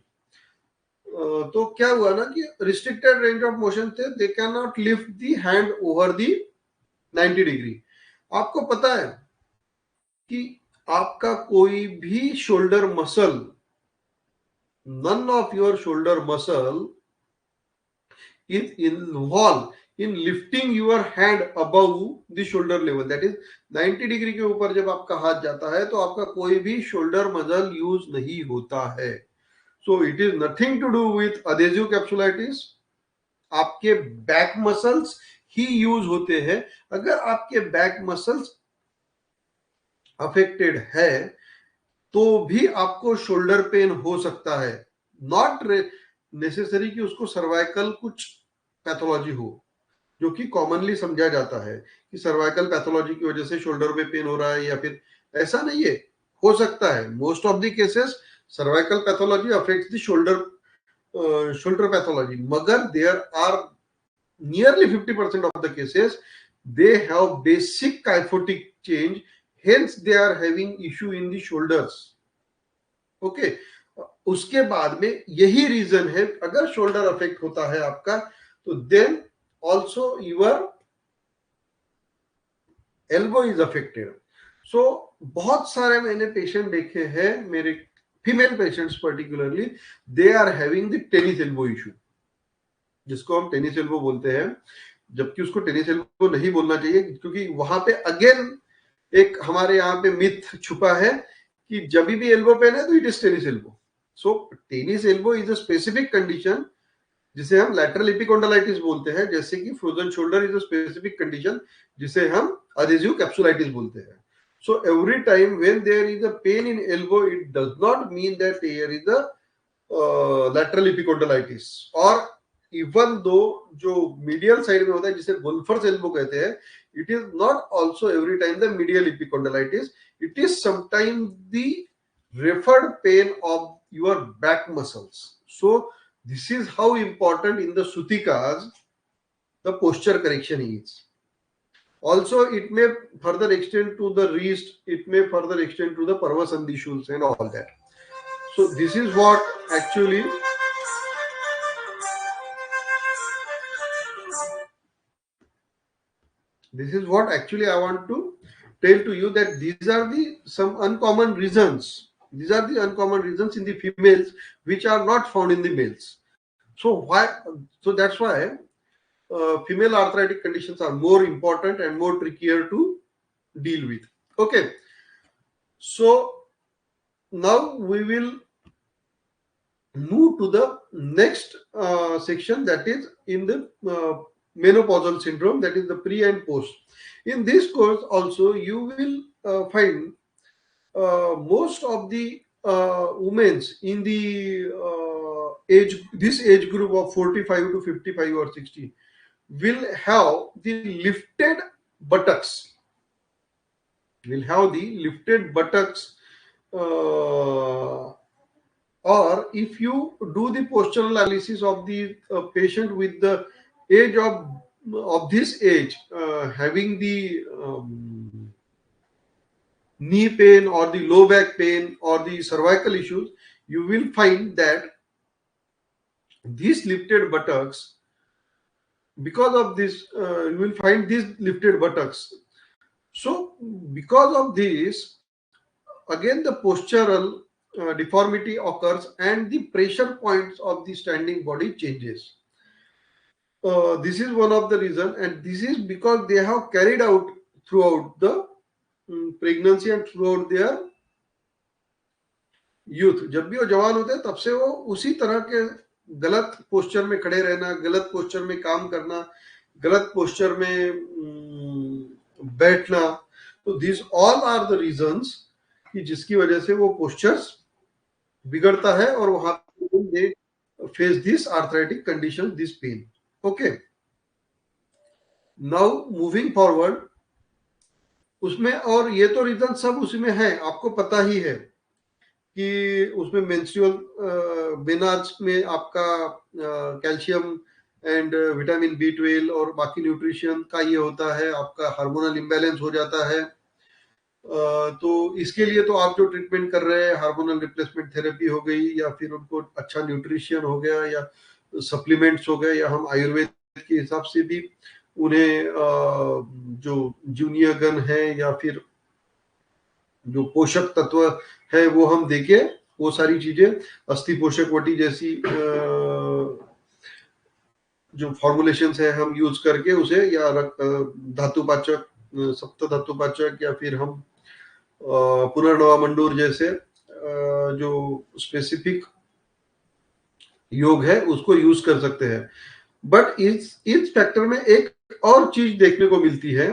Speaker 1: तो क्या हुआ ना कि restricted range of motion थे, they can not lift the hand over the 90 degree. आपको पता है कि आपका कोई भी shoulder muscle, none of your shoulder muscle is involved in lifting your hand above the shoulder level. That is 90 degree के ऊपर जब आपका हाथ जाता है तो आपका कोई भी शोल्डर मसल यूज नहीं होता है. So it is nothing to do with adhesive capsulitis. आपके बैक मसल्स ही यूज होते हैं। अगर आपके बैक मसल्स अफेक्टेड है तो भी आपको शोल्डर पेन हो सकता है। नॉट नेसेसरी कि उसको सर्वाइकल कुछ पैथोलॉजी हो, जो कि कॉमनली समझा जाता है कि सर्वाइकल पैथोलॉजी की वजह से शोल्डर में पेन हो रहा है, या फिर ऐसा नहीं है। हो सकता है most of the cases cervical pathology affects the shoulder pathology, मगर there are nearly 50% of the cases they have basic kyphotic change, hence they are having issue in the shoulders. Okay उसके बाद में यही रीजन है, अगर shoulder affect होता है आपका तो then also your elbow is affected. So बहुत सारे मैंने पेशेंट देखे हैं, मेरे female patients particularly, they are having the tennis elbow issue, जिसको हम टेनिस एल्बो बोलते हैं, जबकि उसको टेनिस एल्बो नहीं बोलना चाहिए, क्योंकि वहां पे अगेन एक हमारे यहाँ पे मिथ छुपा है कि जब भी एल्बो पेन है तो it is tennis elbow. So tennis elbow is a specific condition जिसे हम लैटरल एपिकोंडालाइटिस बोलते हैं, जैसे कि frozen shoulder is a specific condition जिसे हम अडेसिव कैप्सुलाइटिस बोलते हैं। So every time when there is a pain in elbow, it does not mean that there is a lateral epicondylitis. और इवन दो जो मीडियल साइड में होता है जिसे गोल्फर्स एल्बो कहते हैं, it is not also every time the medial epicondylitis, it is sometime the referred pain of your back muscles. So this is how important in the sutikas the posture correction is. Also it may further extend to the wrist, it may further extend to the parvasandhi shoes and all that. So this is what actually I want to tell to you, that these are the some uncommon reasons. These are the uncommon reasons in the females which are not found in the males. So why? So that's why female arthritic conditions are more important and more trickier to deal with. Okay. So now we will move to the next section, that is in the menopausal syndrome, that is the pre and post. In this course also you will find most of the women in the this age group of 45 to 55 or 60 will have the lifted buttocks, or if you do the postural analysis of the patient with the age of this age having the knee pain or the low back pain or the cervical issues, you will find that these lifted buttocks, because of this you will find these lifted buttocks. So because of this, again the postural deformity occurs and the pressure points of the standing body changes. This is one of the reason, and this is because they have carried out throughout the pregnancy and throughout their youth. जब भी वो जवान होते हैं तब से वो उसी तरह के गलत पोस्चर में खड़े रहना, गलत पोस्चर में काम करना, गलत पोस्चर में बैठना, तो this all are the reasons कि जिसकी वजह से वो पोस्चर्स बिगड़ता है और वहां they face this arthritic condition, this pain. Okay, now moving forward, उसमें और ये तो रीजन सब उसमें है, आपको पता ही है कि उसमें मेंस्ट्रुअल बेनार्ज में आपका कैल्शियम एंड विटामिन B12 और बाकी न्यूट्रिशन का ये होता है, आपका हार्मोनल इम्बैलेंस हो जाता है। तो इसके लिए तो आप जो ट्रीटमेंट कर रहे हैं, हार्मोनल रिप्लेसमेंट थेरेपी हो गई, या फिर उनको अच्छा न्यूट्रिशन हो गया, या सप्लीमेंट्स हो गए, या हम आयुर्वेद के हिसाब से भी उन्हें जो जूनियगन है या फिर जो पोषक तत्व है वो हम देके, वो सारी चीजें अस्थि पोषक वटी जैसी जो फॉर्मुलेशंस है हम यूज करके उसे, या धातुपाचक, सप्त धातुपाचक, या फिर हम पुनर्नवा मंडूर जैसे जो स्पेसिफिक योग है उसको यूज कर सकते हैं। बट इस फैक्टर में एक और चीज देखने को मिलती है,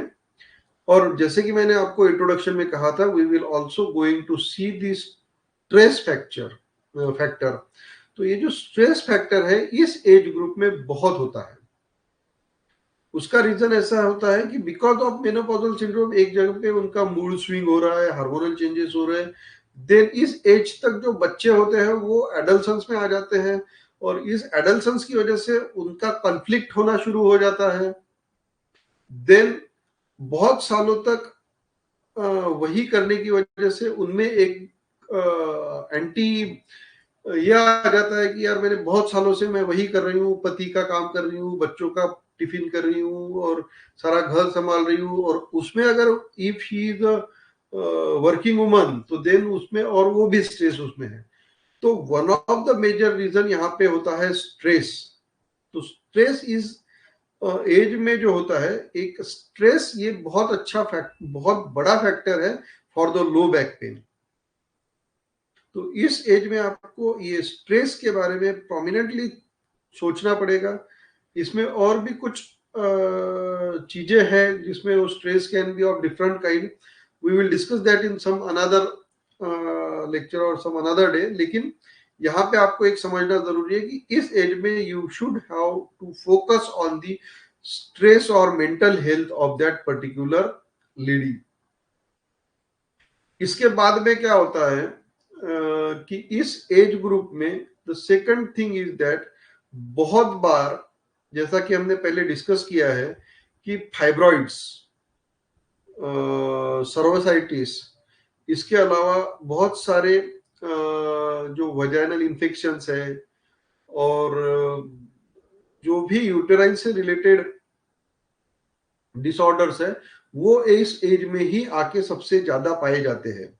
Speaker 1: और जैसे कि मैंने आपको इंट्रोडक्शन में कहा था, we will also going to see this stress factor. तो ये जो स्ट्रेस फैक्टर है इस एज ग्रुप में बहुत होता है। उसका रीजन ऐसा होता है कि बिकॉज ऑफ मेनोपॉजल सिंड्रोम एक जगह पे उनका मूड स्विंग हो रहा है, हार्मोनल चेंजेस हो रहे हैं। देन इस एज तक जो बच्चे होते हैं वो एडल्सन्स में आ जाते हैं, और इस एडल्सन्स की वजह से उनका कॉन्फ्लिक्ट होना शुरू हो जाता है। देन बहुत सालों तक वही करने की वजह से उनमें एक एंटी यह आ जाता है कि यार मैंने बहुत सालों से मैं वही कर रही हूँ, पति का काम कर रही हूँ, बच्चों का टिफिन कर रही हूँ और सारा घर संभाल रही हूँ, और उसमें अगर if he is working woman तो देन उसमें और वो भी स्ट्रेस उसमें है। तो one of the major reason यहाँ पे होता है स्ट्रेस। तो स्ट्रेस इज एज में जो होता है, एक स्ट्रेस ये बहुत अच्छा बहुत बड़ा फैक्टर है for the low back pain. तो इस एज में आपको ये स्ट्रेस के बारे में प्रोमिनेंटली सोचना पड़ेगा। इसमें और भी कुछ चीजें हैं जिसमें वो stress can be of different kind. We will discuss that in some another lecture और सम अनदर डे। लेकिन यहाँ पे आपको एक समझना जरूरी है कि इस एज में you should have to focus on the stress और mental health of that particular lady. इसके बाद में क्या होता है कि इस एज ग्रुप में the second thing is that बहुत बार, जैसा कि हमने पहले डिस्कस किया है, कि फाइब्रॉइड्स, सर्वाइटिस, इसके अलावा बहुत सारे जो वजाइनल इन्फेक्शंस है और जो भी यूटेराइन से रिलेटेड डिसऑर्डर्स है, वो इस एज में ही आके सबसे ज्यादा पाए जाते हैं।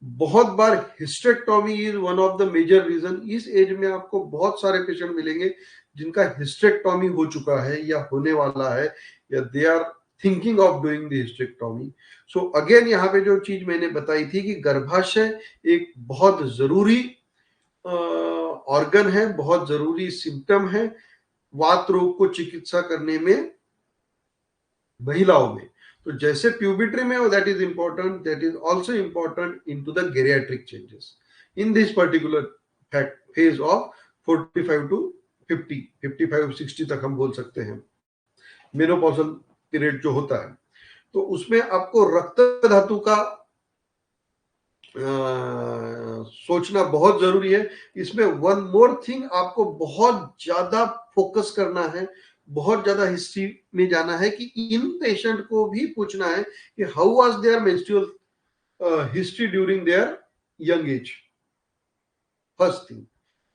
Speaker 1: बहुत बार hysterectomy is one of the major reason. इस एज में आपको बहुत सारे पेशेंट मिलेंगे जिनका हिस्टेक्टॉमी हो चुका है या होने वाला है, या they are thinking of doing the hysterectomy. So again यहाँ पे जो चीज मैंने बताई थी कि गर्भाशय एक बहुत जरूरी ऑर्गन है, बहुत जरूरी सिम्टम है वात रोग को चिकित्सा करने में महिलाओं में। तो जैसे प्यूबिट्री में that is important, that is also important in to the geriatric changes in this particular phase of 45 to 50, 55-60 तक हम बोल सकते हैं मेनोपॉजल पीरियड जो होता है। तो उसमें आपको रक्त धातु का सोचना बहुत जरूरी है। इसमें वन मोर थिंग आपको बहुत ज्यादा फोकस करना है, बहुत ज्यादा हिस्ट्री में जाना है, कि इन पेशेंट को भी पूछना है कि how was their menstrual history during their young age. First thing.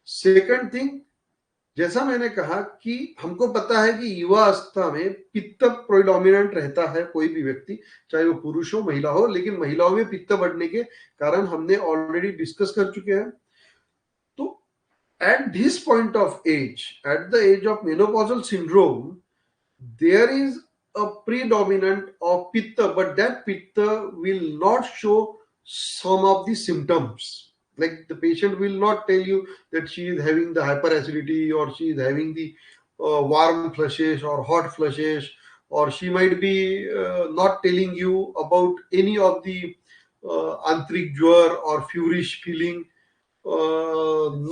Speaker 1: Second thing, जैसा मैंने कहा कि हमको पता है कि युवा अवस्था में पित्त प्रोडोमिनेंट रहता है, कोई भी व्यक्ति चाहे वो पुरुष हो महिला हो, लेकिन महिलाओं में पित्त बढ़ने के कारण हमने ऑलरेडी डिस्कस कर चुके हैं। तो at this point of age, at the age of menopausal syndrome, there is a predominant of pitta, but that pitta will not show some of the symptoms. Like the patient will not tell you that she is having the hyperacidity, or she is having the warm flushes or hot flushes, or she might be not telling you about any of the antrik jwar or feverish feeling.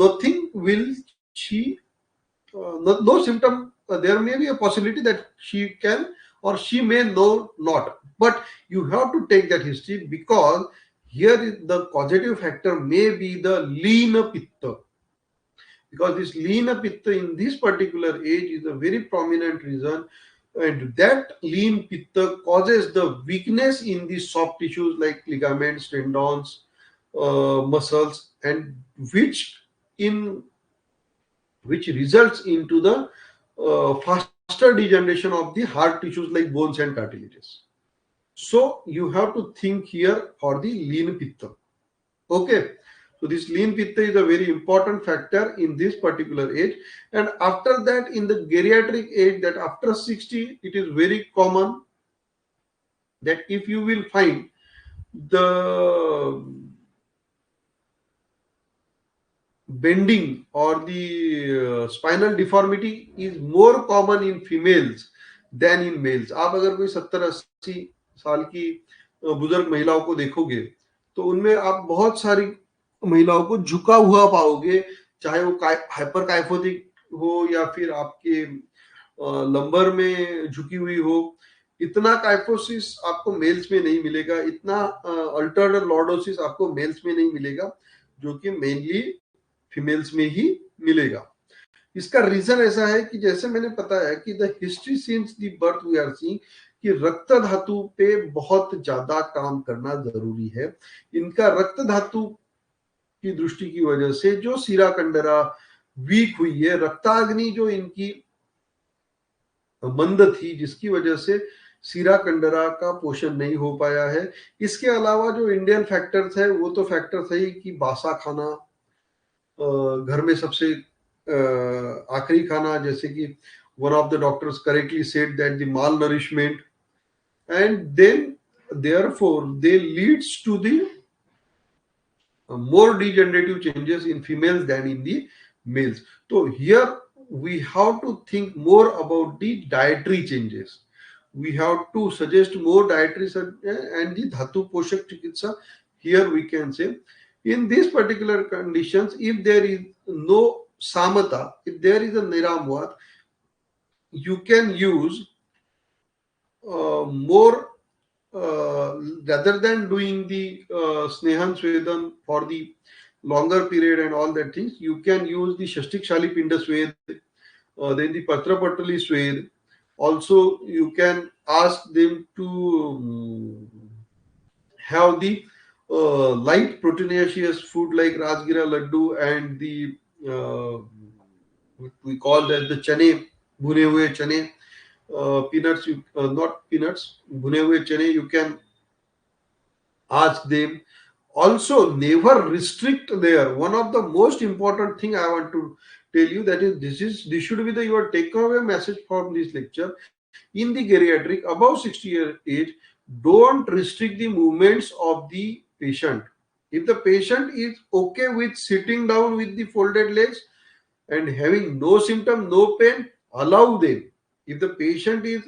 Speaker 1: Nothing will she no symptom. There may be a possibility that she can or she may know not, but you have to take that history, because here is the causative factor may be the lean pitta, because this lean pitta in this particular age is a very prominent reason, and that lean pitta causes the weakness in the soft tissues like ligaments, tendons, muscles, and which in which results into the faster degeneration of the hard tissues like bones and cartilages. So you have to think here for the lean pitta. Okay. So this lean pitta is a very important factor in this particular age. And after that, in the geriatric age, that after 60, it is very common that if you will find the bending or the spinal deformity is more common in females than in males. आप अगर कोई 70-80 साल की बुजुर्ग महिलाओं को देखोगे तो उनमें आप बहुत सारी महिलाओं को झुका हुआ पाओगे, चाहे वो हाइपर काइफोटिक हो या फिर आपके लंबर में झुकी हुई हो। इतना काइफोसिस आपको मेल्स में नहीं मिलेगा, इतना अल्टर्ड लॉर्डोसिस आपको मेल्स में नहीं मिलेगा, जो कि मेनली फीमेल्स में ही मिलेगा। इसका रीजन ऐसा है कि जैसे मैंने बताया कि the history since the birth we are seeing कि रक्त धातु पे बहुत ज्यादा काम करना जरूरी है। इनका रक्त धातु की दृष्टि की वजह से जो सीरा कंडरा वीक हुई है, रक्ताग्नि जो इनकी मंद थी, जिसकी वजह से सीरा कंडरा का पोषण नहीं हो पाया है। इसके अलावा जो इंडियन फैक्टर्स है वो तो फैक्टर्स है ही कि बासा खाना, घर में सबसे आखिरी खाना, जैसे कि one of the doctors correctly said that the malnourishment and then therefore they leads to the more degenerative changes in females than in the males. So here we have to think more about the dietary changes. We have to suggest more dietary and the dhatu poshak chikitsa. Here we can say in these particular conditions, if there is no samata, if there is a niramvat, you can use more rather than doing the Snehan Swedan for the longer period and all that things, you can use the Shastik Shali Pinda Swed, then the Patra Patali Swed. Also, you can ask them to have the light proteinaceous food like Rajgira Laddu and the what we call that the chane, bhune hue chane, peanuts, not peanuts, bhune hue chane, you can ask them. Also never restrict there. One of the most important thing I want to tell you, that is this should be the your takeaway message from this lecture. In the geriatric above 60-year age, don't restrict the movements of the patient. If the patient is okay with sitting down with the folded legs and having no symptom, no pain, allow them. If the patient is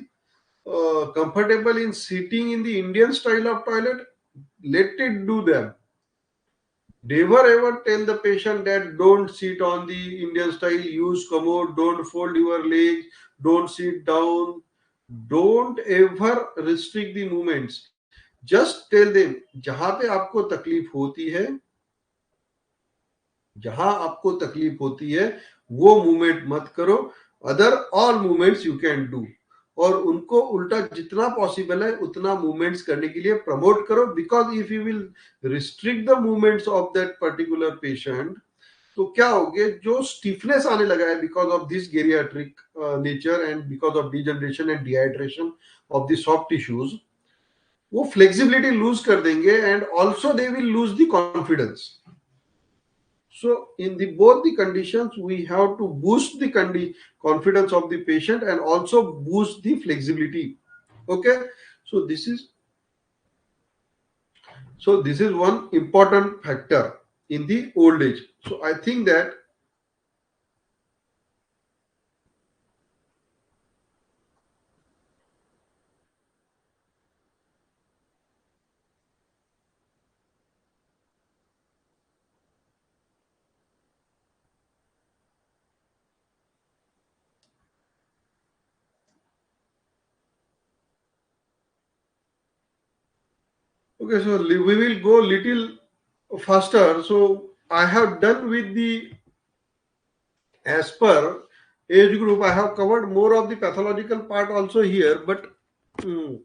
Speaker 1: comfortable in sitting in the Indian style of toilet, let it do them. Never ever tell the patient that don't sit on the Indian style, use commode, don't fold your legs, don't sit down, don't ever restrict the movements. Just tell them जहां पे आपको तकलीफ होती है, जहां आपको तकलीफ होती है वो मूवमेंट मत करो, other all movements you can do. और उनको उल्टा जितना पॉसिबल है उतना मूवमेंट्स करने के लिए प्रमोट करो, because if you will restrict the movements of that particular patient, तो क्या होगे, जो स्टिफनेस आने लगा है because of this geriatric nature and because of degeneration and dehydration of the soft tissues, वो फ्लेक्सिबिलिटी लूज कर देंगे and also they will lose the confidence. So in the both the conditions, we have to boost the confidence of the patient and also boost the flexibility. Okay, so this is one important factor in the old age. So I think that okay. So we will go little faster. So I have done with the as per age group. I have covered more of the pathological part also here, but mm,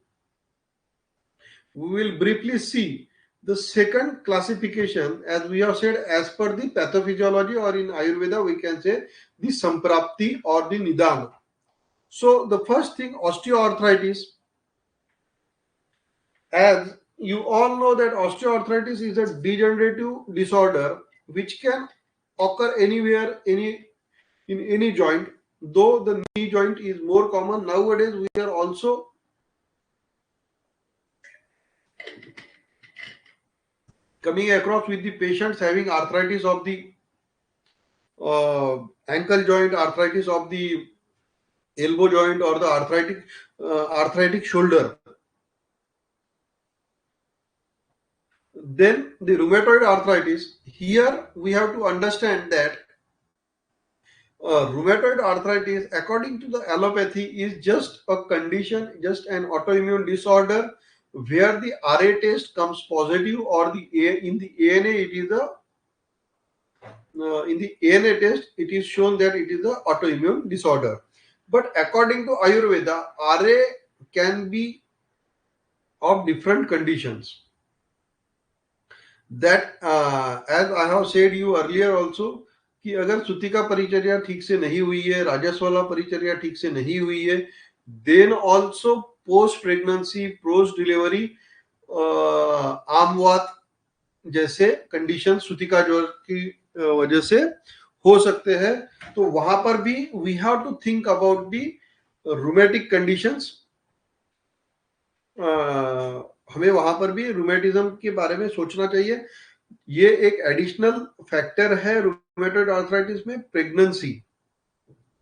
Speaker 1: we will briefly see the second classification, as we have said, as per the pathophysiology, or in Ayurveda we can say the samprapti or the nidan. So the first thing, osteoarthritis. As you all know that osteoarthritis is a degenerative disorder which can occur anywhere, in any joint. Though the knee joint is more common nowadays, we are also coming across with the patients having arthritis of the ankle joint arthritis of the elbow joint or the arthritic shoulder. Then the rheumatoid arthritis, here we have to understand that rheumatoid arthritis, according to the allopathy, is just a condition, just an autoimmune disorder where the RA test comes positive, or in the ANA it is a in the ANA test it is shown that it is a autoimmune disorder. But according to Ayurveda, RA can be of different conditions. That as I have said you earlier also, कि अगर सुतिका परिचर्या ठीक से नहीं हुई है, राजस्वला परिचर्या ठीक से नहीं हुई है, then also post pregnancy, post delivery आमवात जैसे कंडीशन सुतिका ज्वर की वजह से हो सकते हैं. तो वहां पर भी we have to think about the rheumatic conditions. हमें वहां पर भी रूमेटिज्म के बारे में सोचना चाहिए. ये एक एडिशनल फैक्टर है रूमेटॉइड आर्थराइटिस में, प्रेगनेंसी.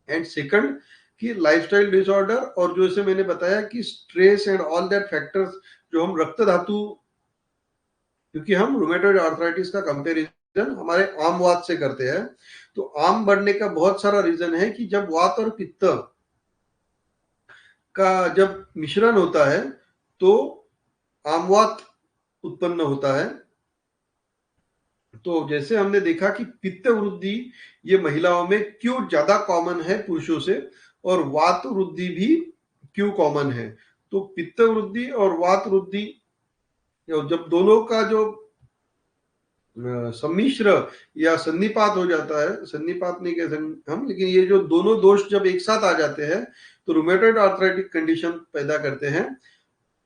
Speaker 1: एंड सेकंड कि लाइफस्टाइल डिसऑर्डर, और जो जैसे मैंने बताया कि stress and all that factors, जो हम रक्त धातु, क्योंकि हम रूमेटॉइड आर्थराइटिस का कंपैरिजन हमारे आम वात से करते हैं, तो आम बढ़ने का बहुत सारा रीजन है कि जब वात और पित्त का जब मिश्रण होता है तो आमवात उत्पन्न होता है. तो जैसे हमने देखा कि पित्त वृद्धि ये महिलाओं में क्यों ज्यादा कॉमन है पुरुषों से, और वात वृद्धि भी क्यों कॉमन है. तो पित्त वृद्धि और वात वृद्धि जब दोनों का जो सम्मिश्र या सन्निपात हो जाता है, सन्निपात नहीं कह सकते हम, लेकिन ये जो दोनों दोष जब एक साथ आ जाते हैं तो रूमेटॉइड आर्थराइटिक कंडीशन पैदा करते हैं,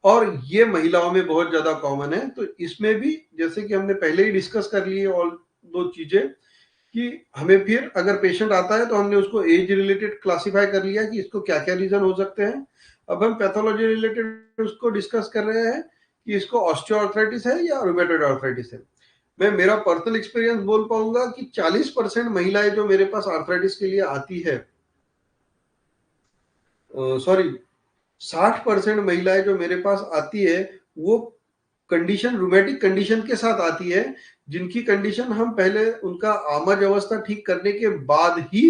Speaker 1: और ये महिलाओं में बहुत ज्यादा कॉमन है. तो इसमें भी जैसे कि हमने पहले ही डिस्कस कर लिए और दो चीजें, कि हमें फिर अगर पेशेंट आता है तो हमने उसको एज रिलेटेड क्लासिफाई कर लिया कि इसको क्या क्या रीजन हो सकते हैं. अब हम पैथोलॉजी रिलेटेड उसको डिस्कस कर रहे हैं कि इसको ऑस्टियोआर्थराइटिस है या रूमेटॉइड आर्थराइटिस है. मैं मेरा पर्सनल एक्सपीरियंस बोल पाऊंगा कि 40% महिलाएं जो मेरे पास आर्थराइटिस के लिए आती है, सॉरी 60% महिलाएं जो मेरे पास आती है वो कंडीशन, रूमेटिक कंडीशन के साथ आती है, जिनकी कंडीशन हम पहले उनका आमज अवस्था ठीक करने के बाद ही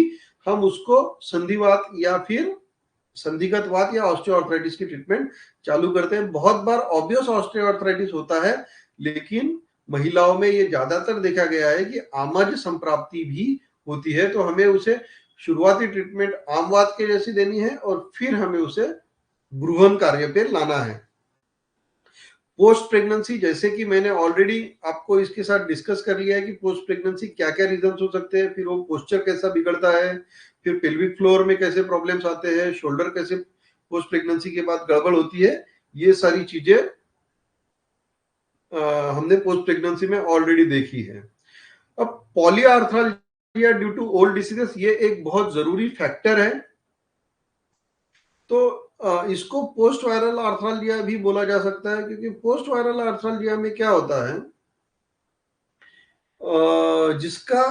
Speaker 1: हम उसको संधिवात या फिर संधिगत वात या ऑस्टियोआर्थराइटिस की ट्रीटमेंट चालू करते हैं. बहुत बार ऑब्वियस ऑस्टियोआर्थराइटिस होता है, लेकिन महिलाओं में ये ज्यादातर देखा गया है कि आमज संप्राप्ति भी होती है. तो हमें उसे शुरुआती ट्रीटमेंट आमवात के जैसी देनी है और फिर हमें उसे ब्रूहन कार्य पे लाना है. पोस्ट प्रेगनेंसी, जैसे कि मैंने ऑलरेडी आपको इसके साथ डिस्कस कर लिया है कि पोस्ट प्रेगनेंसी क्या क्या रीजन हो सकते हैं, फिर वो पोस्चर कैसा बिगड़ता है, फिर पेल्विक फ्लोर में कैसे प्रॉब्लम्स आते हैं, शोल्डर कैसे पोस्ट प्रेगनेंसी के बाद गड़बड़ होती है, ये सारी चीजें हमने पोस्ट प्रेगनेंसी में ऑलरेडी देखी है. अब पॉलीआर्थराल्जिया ड्यू टू ओल्ड डिसीजेस, ये एक बहुत जरूरी फैक्टर है. तो इसको पोस्ट वायरल आर्थराल्जिया भी बोला जा सकता है, क्योंकि पोस्ट वायरल आर्थराल्जिया में क्या होता है, जिसका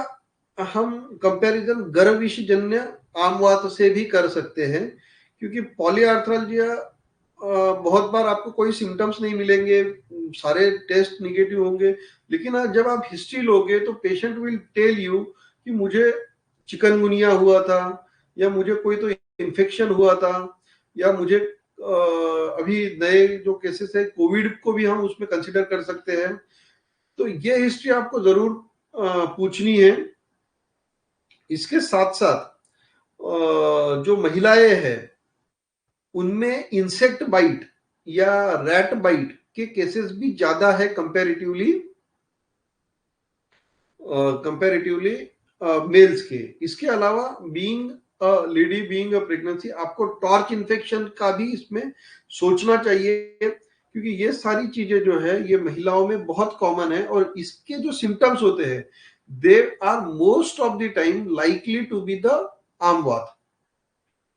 Speaker 1: हम कंपैरिजन गर्भविषजन्य आमवात से भी कर सकते हैं. क्योंकि पॉलीआर्थराल्जिया बहुत बार आपको कोई सिम्टम्स नहीं मिलेंगे, सारे टेस्ट निगेटिव होंगे, लेकिन जब आप हिस्ट्री लोगे तो पेशेंट विल टेल यू कि मुझे चिकनगुनिया हुआ था, या मुझे कोई तो इन्फेक्शन हुआ था, या मुझे अभी नए जो केसेस है कोविड को भी हम उसमें कंसिडर कर सकते हैं. तो ये हिस्ट्री आपको जरूर पूछनी है. इसके साथ साथ जो महिलाएं हैं उनमें इंसेक्ट बाइट या रैट बाइट के केसेस भी ज्यादा है कंपैरेटिवली मेल्स के. इसके अलावा being lady, being a pregnancy, आपको टॉर्च इन्फेक्शन का भी इसमें सोचना चाहिए, क्योंकि ये सारी चीजें जो है ये महिलाओं में बहुत कॉमन है, और इसके जो सिम्टम्स होते हैं they are most of the time likely to be the आमवात.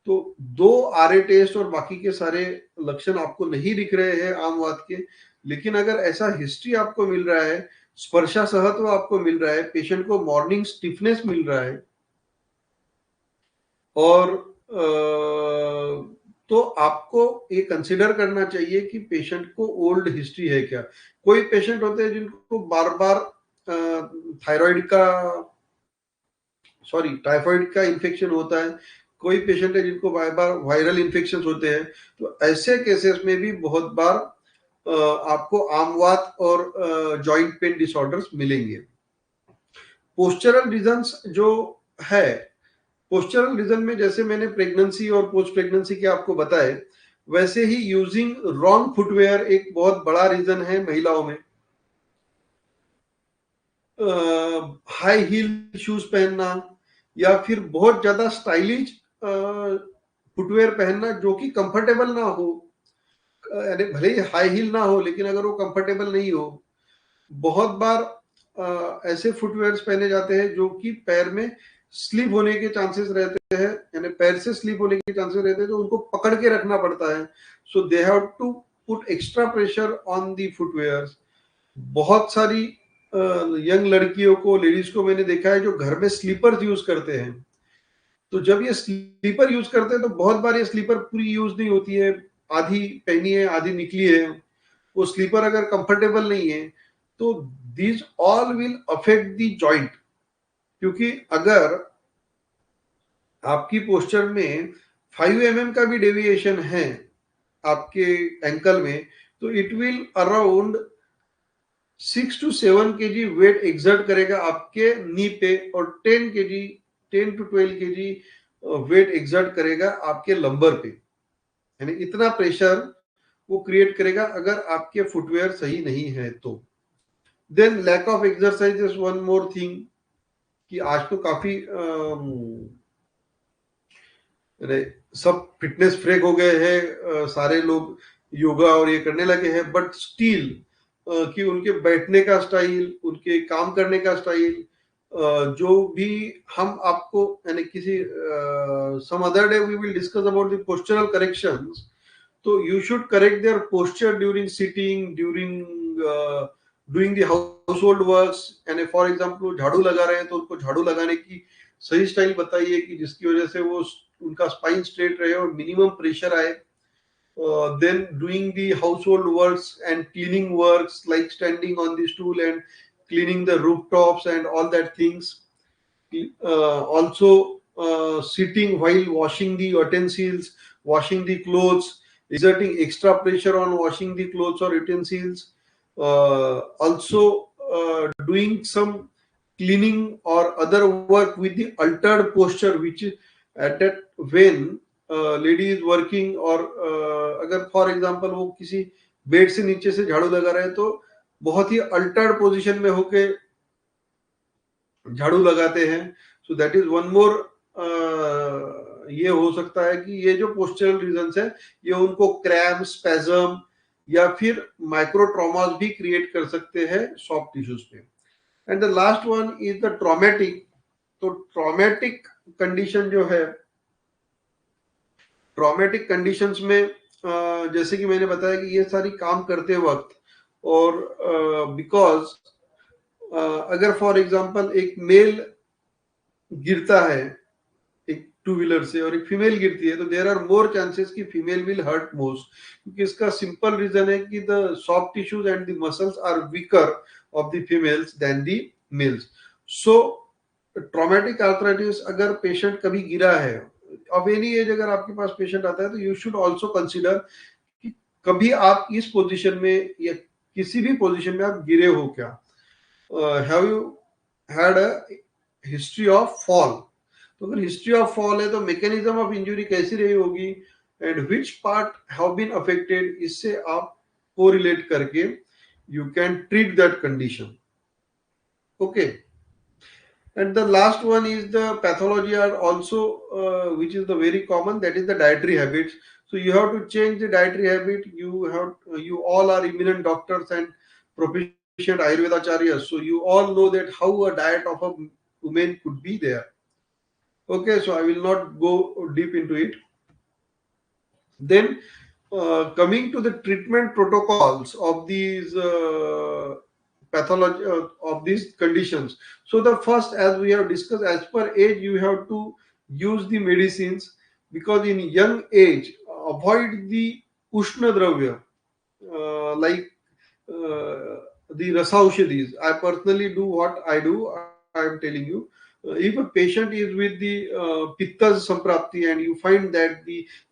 Speaker 1: तो 2 आरए टेस्ट और बाकी के सारे लक्षण आपको नहीं दिख रहे हैं आमवात के, लेकिन अगर ऐसा हिस्ट्री आपको मिल रहा है, स्पर्शा सहत्व आपको मिल रहा है, पेशेंट को मॉर्निंग स्टिफनेस मिल रहा है, और तो आपको ये कंसिडर करना चाहिए कि पेशेंट को ओल्ड हिस्ट्री है क्या। कोई पेशेंट होते हैं जिनको बार बार थायराइड का, सॉरी, टाइफाइड का इन्फेक्शन होता है। कोई पेशेंट है जिनको बार बार वायरल इन्फेक्शन होते हैं। तो ऐसे केसेस में भी बहुत बार आपको आमवात और जॉइंट पेन डिसऑर्डर्स मिलेंगे। पोस्चरल रीजंस जो है, पोस्चरल रीजन में जैसे मैंने प्रेगनेंसी और पोस्ट प्रेगनेंसी के आपको बताए, वैसे ही यूजिंग रॉन्ग फुटवेयर एक बहुत बड़ा रीजन है महिलाओं में। हाई हील शूज पहनना या फिर बहुत ज्यादा स्टाइलिश फुटवेयर पहनना जो कि कंफर्टेबल ना हो, यानी भले ही हाई हील ना हो लेकिन अगर वो कंफर्टेबल नहीं हो। बहुत बार ऐसे फुटवेयर्स पहने जाते हैं जो कि पैर में स्लिप होने के चांसेस रहते हैं, यानी पैर से स्लिप होने के चांसेस रहते हैं, तो उनको पकड़ के रखना पड़ता है। So they have to put extra pressure on the footwears. बहुत सारी यंग लड़कियों को, लेडीज को मैंने देखा है जो घर में स्लीपर्स यूज करते हैं। तो जब ये स्लीपर यूज करते हैं तो बहुत बार ये स्लीपर पूरी यूज नहीं होती है, आधी पहनी है आधी निकली है। वो स्लीपर अगर कंफर्टेबल नहीं है तो these all will affect the joint. क्योंकि अगर आपकी पोस्चर में 5 mm का भी डेविएशन है आपके एंकल में, तो it will around 6 to 7 kg weight exert करेगा आपके नी पे, और 10 kg, 10 to 12 kg weight exert करेगा आपके लंबर पे। यानी इतना प्रेशर वो क्रिएट करेगा अगर आपके फुटवेयर सही नहीं है तो। Then lack of exercise is one more thing, कि आज तो काफी सब फिटनेस फ्रेक हो गए हैं, सारे लोग योगा और ये करने लगे हैं, बट स्टिल कि उनके बैठने का स्टाइल, उनके काम करने का स्टाइल, जो भी हम आपको, यानी किसी some other day we will discuss about the postural corrections. तो you should correct their posture during sitting, during doing the household works. यानी फॉर एग्जाम्पल झाड़ू लगा रहे हैं तो उनको झाड़ू लगाने की सही स्टाइल बताइए कि जिसकी वजह से वो उनका स्पाइन स्ट्रेट रहे और मिनिमम प्रेशर आए। Then doing the household works and cleaning works like standing on the stool and cleaning the rooftops and all that things. Also sitting while washing the utensils, washing the clothes, exerting extra pressure on washing the clothes or utensils. Also doing some cleaning or other work with the altered posture, which is at that when lady is working, और अगर for example वो किसी bed से नीचे से झाड़ू लगा रहे हैं तो बहुत ही अल्टर्ड पोजीशन में होके झाड़ू लगाते हैं। सो दैट इज वन मोर, ये हो सकता है कि ये जो पोस्चरल रीजंस है ये उनको क्रैम्प, स्पैज्म या फिर माइक्रो ट्रॉमास भी क्रिएट कर सकते हैं सॉफ्ट टिश्यूज पे। And the last one is the traumatic. तो ट्रॉमेटिक कंडीशन जो है, ट्रॉमेटिक कंडीशंस में जैसे कि मैंने बताया कि ये सारी काम करते वक्त, और बिकॉज अगर फॉर एग्जांपल एक मेल गिरता है एक टू व्हीलर से और एक फीमेल गिरती है, तो देयर आर मोर चांसेस कि फीमेल विल हर्ट मोस्ट, क्योंकि इसका सिंपल रीजन है कि the soft tissues and the muscles are weaker of the females than the males. So traumatic arthritis अगर पेशेंट कभी गिरा है, ऑफ एनी एज अगर आपके पास पेशेंट आता है, तो यू शुड ऑल्सो कंसिडर कि कभी आप इस पोजीशन में या किसी भी पोजीशन में आप गिरे हो क्या। Have you had a history of fall. तो अगर हिस्ट्री ऑफ फॉल है तो मैकेनिज्म ऑफ इंजरी कैसी रही होगी and which part have been affected, इससे आप कोरिलेट करके you can treat that condition. Okay. And the last one is the pathology are also, which is the very common, that is the dietary habits. So you have to change the dietary habit. You all are eminent doctors and proficient Ayurvedacharyas. So you all know that how a diet of a woman could be there. Okay, so I will not go deep into it. Then coming to the treatment protocols of these pathology of these conditions. So the first, as we have discussed, as per age you have to use the medicines, because in young age avoid the ushna dravya, like the rasaushadis. I personally do what I do. I am telling you, if a patient is with the pittas samprapti and you find that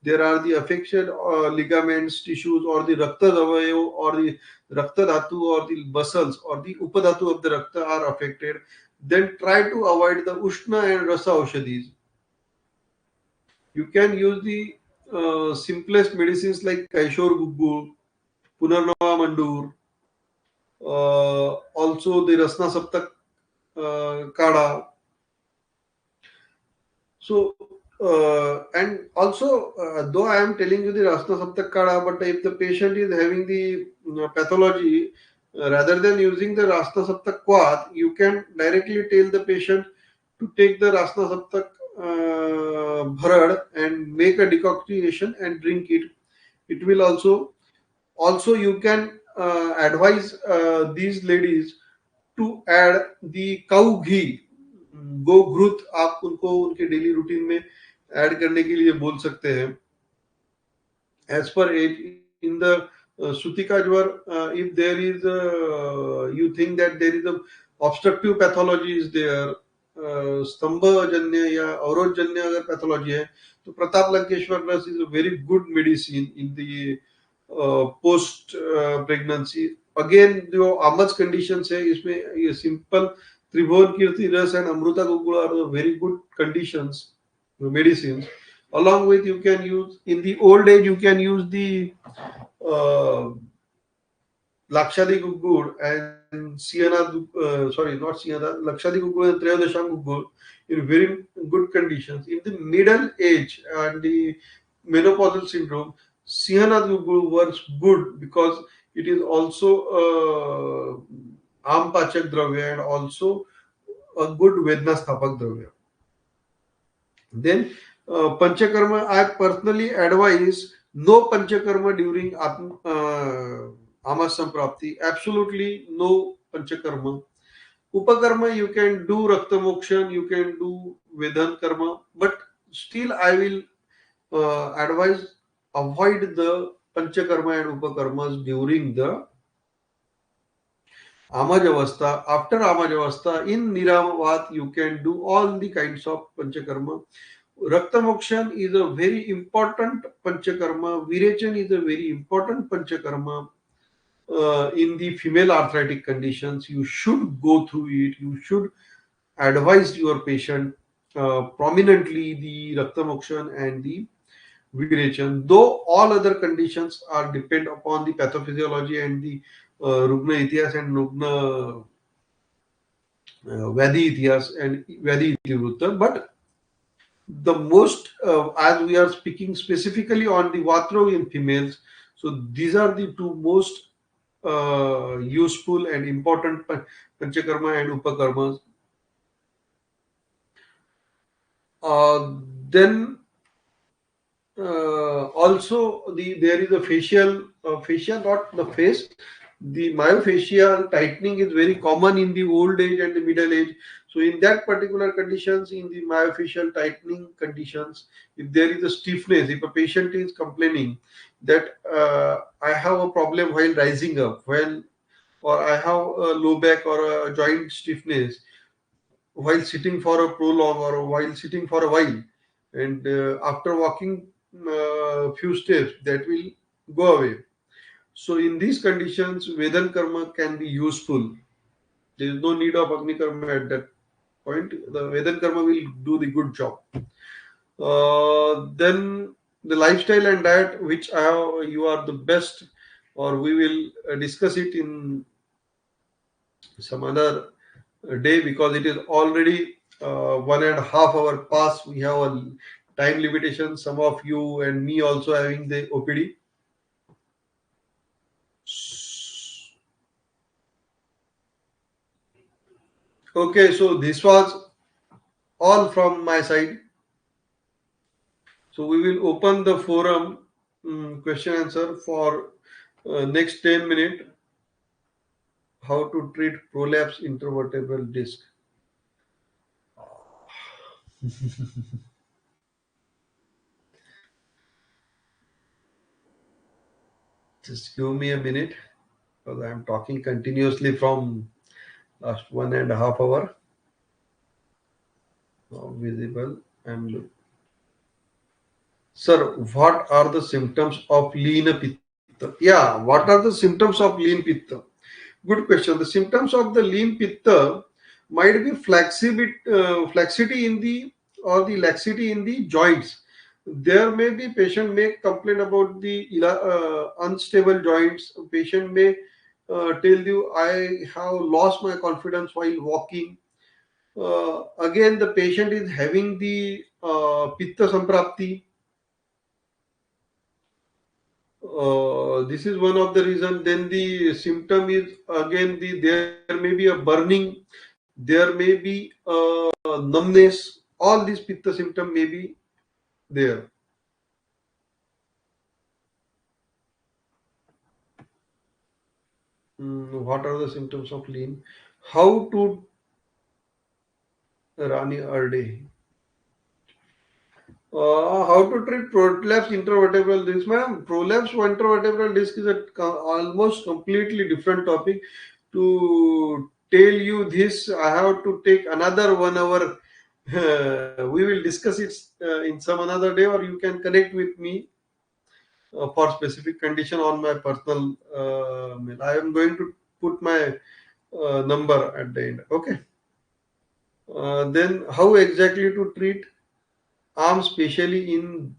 Speaker 1: there are the affected ligaments, tissues, or the rakta davayo, or the rakta dhatu, or the muscles, or the upadhatu of the rakta are affected, then try to avoid the ushna and rasa aushadis. You can use the simplest medicines like Kaishor Guggu, Punarnava Mandur, also the Rasna Saptak Kada. So, and also, though I am telling you the Rasna Saptak Kada, but if the patient is having the pathology, rather than using the Rasna Saptak Quat, you can directly tell the patient to take the Rasna Saptak Bharad and make a decoction and drink it. It will also you can advise these ladies to add the cow ghee, गो घृत आप उनको उनके daily routine में add करने के लिए बोल सकते हैं as per age. In the Sutika Jwar, if there is you think that there is a obstructive pathology is there, स्तंभजन्य या अवरोधजन्य अगर पैथोलॉजी है तो Pratap Lankeshwar plus is a very good medicine in the post pregnancy. Again जो आमज condition है इसमें ये simple Tribhuvan Kirti Ras and Amrita Guggul are very good conditions medicines. Along with, you can use in the old age, you can use the uh, Lakshadi Guggur and Siana, sorry, not Siana, Lakshadi Guggur and Trayodasham Guggur in very good conditions. In the middle age and the menopausal syndrome, Siana Guggur works good because it is also Ampachak Dravya and also a good Vedna Sthapak Dravya. Then Panchakarma, I personally advise no Panchakarma during Amas Samprapti. Absolutely no Panchakarma. Upakarma, you can do Rakta Mokshan, you can do Vedhan Karma, but still I will advise avoid the Panchakarma and Upakarmas during the Amajavastha. After Amajavastha, in Niramavat, you can do all the kinds of Panchakarma. Rakta Mokshan is a very important Panchakarma. Virechan is a very important Panchakarma in the female arthritic conditions. You should go through it. You should advise your patient prominently the Rakta Mokshan and the Virechan. Though all other conditions are depend upon the pathophysiology and the Rugna Itihas and Rugna Vyadhi Itihas and Vyadhi Itivruta, but the most as we are speaking specifically on the Vatrov in females, so these are the two most useful and important panchakarma and upakarmas. Then also there is a facial, not the face. The myofascial tightening is very common in the old age and the middle age. So in that particular conditions, in the myofascial tightening conditions, if there is a stiffness, if a patient is complaining that I have a problem while rising up, when or I have a low back or a joint stiffness while sitting for a prolong or while sitting for a while, and after walking few steps, that will go away. So in these conditions, Vedan karma can be useful. There is no need of Agni karma at that point. The Vedan karma will do the good job. Then the lifestyle and diet, which you are the best, or we will discuss it in some other day, because it is already 1.5 hour past. We have a time limitation. Some of you and me also having the OPD. Okay, so this was all from my side. So we will open the forum question answer for next 10 minutes. How to treat prolapse intervertebral disc. Just give me a minute because I am talking continuously from last 1.5 hour. Now visible. And sir, what are the symptoms of lean pitta? Yeah, what are the symptoms of lean pitta? Good question. The symptoms of the lean pitta might be flexity in the or the laxity in the joints. There may be patient may complain about the unstable joints. Patient may tell you I have lost my confidence while walking. Again, the patient is having the pitta samprapti. This is one of the reason. Then the symptom is again there may be a burning, there may be numbness. All these pitta symptom may be there. What are the symptoms of lean? How to Rani Arde? How to treat prolapse intervertebral disc, ma'am? Prolapse intervertebral disc is a almost completely different topic. To tell you this, I have to take another 1 hour. We will discuss it in some another day, or you can connect with me for specific condition on my personal mail. I am going to put my number at the end. Okay. Then how exactly to treat arm, specially in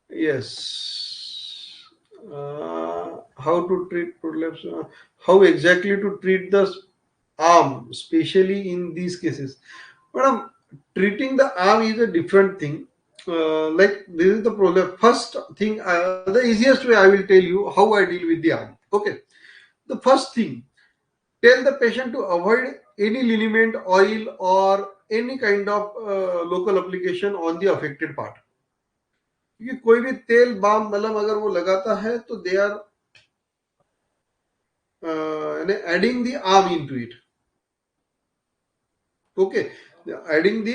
Speaker 1: yes. How to treat prolapse? How exactly to treat the arm, especially in these cases? Madam, treating the arm is a different thing. Like this is the prolapse. First thing, the easiest way I will tell you how I deal with the arm. Okay. The first thing, tell the patient to avoid any liniment, oil, or any kind of local application on the affected part. क्योंकि कोई भी तेल balm मलम अगर वो लगाता है तो they are adding the arm into it okay adding the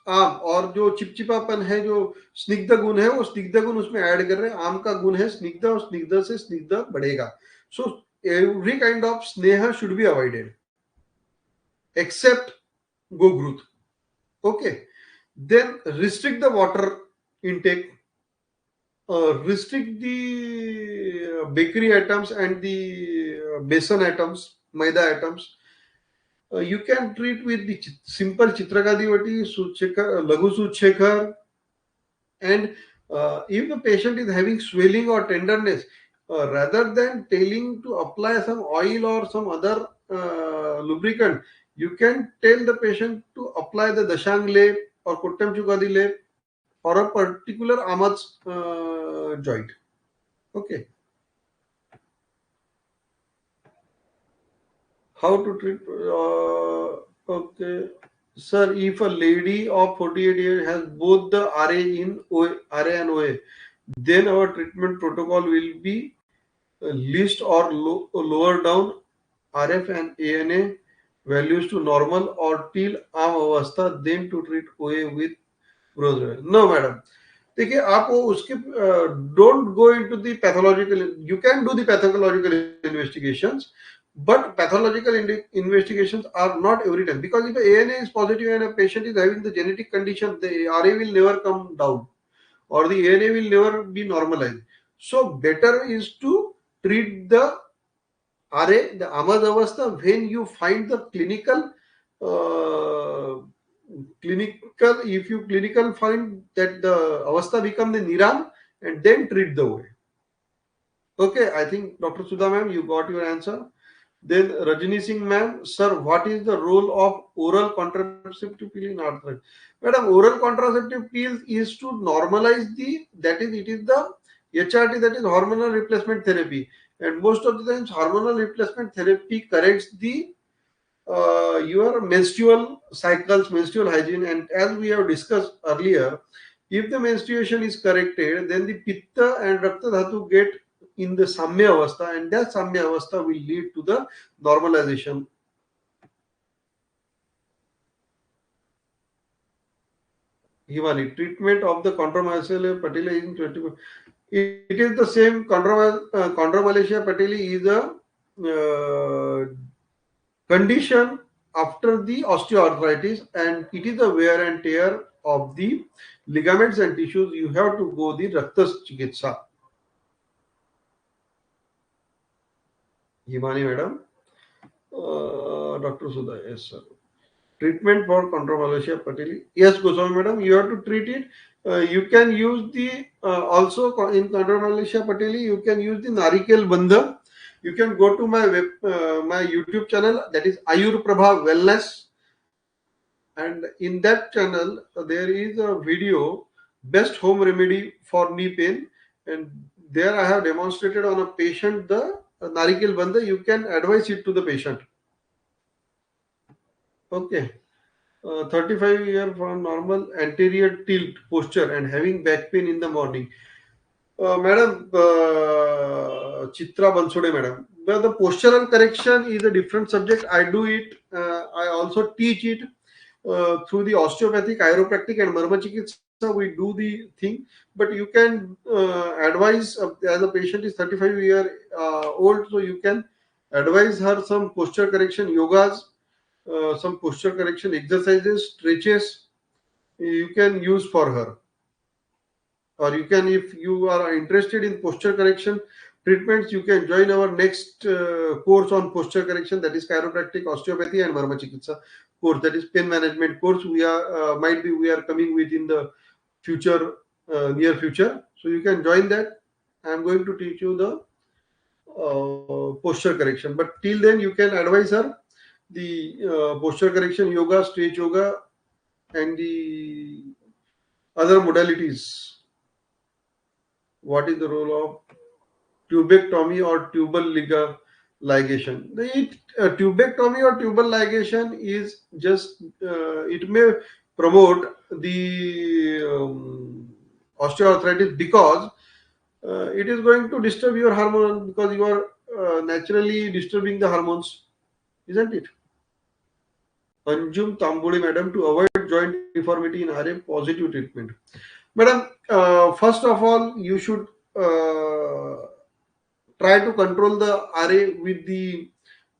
Speaker 1: arm और जो चिपचिपापन है जो स्निग्ध गुण है वो स्निग्ध गुण उसमें ऐड कर रहे हैं आम का गुण है स्निग्ध और स्निग्ध से स्निग्ध बढ़ेगा सो एवरी काइंड ऑफ स्नेह should be avoided except go growth okay then restrict the water intake restrict the bakery items and the besan items, maida items. You can treat with the simple chitrakadivati, lagu suchekhar, and if the patient is having swelling or tenderness, rather than telling to apply some oil or some other lubricant, you can tell the patient to apply the dashang lep or kuttam chukadi lep for a particular amats joint. Okay. How to treat? Okay, sir. If a lady of 48 years has both the RA and OA, then our treatment protocol will be list or lower down RF and ANA values to normal or till arm avastha, then to treat OA with growth. No, madam. देखिए आप वो उसके don't go into the pathological you can do the pathological investigations but pathological investigations are not every time because if ANA is positive and a patient is having the genetic condition the RA will never come down or the ANA will never be normalized so better is to treat the RA the amad avastha when you find the uh, clinical if you clinical find that the avastha become the niram and then treat the way. Okay, I think Dr. Sudha ma'am you got your answer. Then Rajini Singh ma'am, sir, what is the role of oral contraceptive pill in arthritis? Madam, oral contraceptive pills is to normalize the that is it is the HRT that is hormonal replacement therapy and most of the times hormonal replacement therapy corrects the your menstrual cycles, menstrual hygiene, and as we have discussed earlier, if the menstruation is corrected, then the pitta and rakta dhatu get in the samya avastha, and that samya avastha will lead to the normalization. Himani, treatment of the controversial patella in 20. It is the same chondromalacia patella is a condition after the osteoarthritis, and it is the wear and tear of the ligaments and tissues. You have to go the Raktas Chikitsa. Himani madam, Dr. Sudha, yes sir. Treatment for chondromalacia patella. Yes, Goswami madam, you have to treat it. You can use the also in chondromalacia patella. You can use the Narikel Bandha. You can go to my YouTube channel, that is Ayur Prabha Wellness, and in that channel there is a video, best home remedy for knee pain, and there I have demonstrated on a patient the Narikel Bandha. You can advise it to the patient. Okay. 35-year from normal anterior tilt posture and having back pain in the morning. Madam, Chitra Bansode, madam. But the postural correction is a different subject. I do it. I also teach it through the osteopathic, chiropractic, and Marma Chikitsa. We do the thing, but you can advise as a patient is 35-year old, so you can advise her some posture correction yogas, some posture correction exercises, stretches you can use for her. Or you can, if you are interested in posture correction treatments, you can join our next course on posture correction, that is chiropractic, osteopathy, and Marma Chikitsa course, that is pain management course. We are might be we are coming with in the future, near future, so you can join that. I am going to teach you the posture correction, but till then you can advise her the posture correction yoga, stretch yoga, and the other modalities. What is the role of tubectomy or tubal ligation? Tubectomy or tubal ligation is just it may promote the osteoarthritis because it is going to disturb your hormone, because you are naturally disturbing the hormones, isn't it? Anjum Tambuli madam, to avoid joint deformity in RA, positive treatment. Madam, first of all, you should try to control the RA with the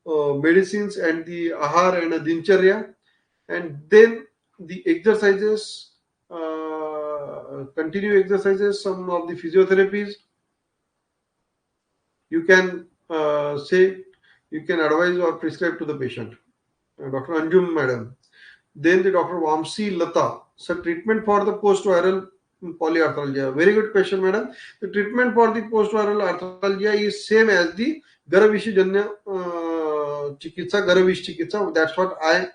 Speaker 1: medicines and the ahar and dincharya, and then the exercises, continue exercises, some of the physiotherapies you can say, you can advise or prescribe to the patient. Dr. Anjum madam. Then the Dr. Vamsi Lata. So treatment for the post-viral polyarthralgia. Very good question, madam. The treatment for the post-viral arthralgia is same as the Garavishi Janya Chikitsa, Garavish Chikitsa. That's what I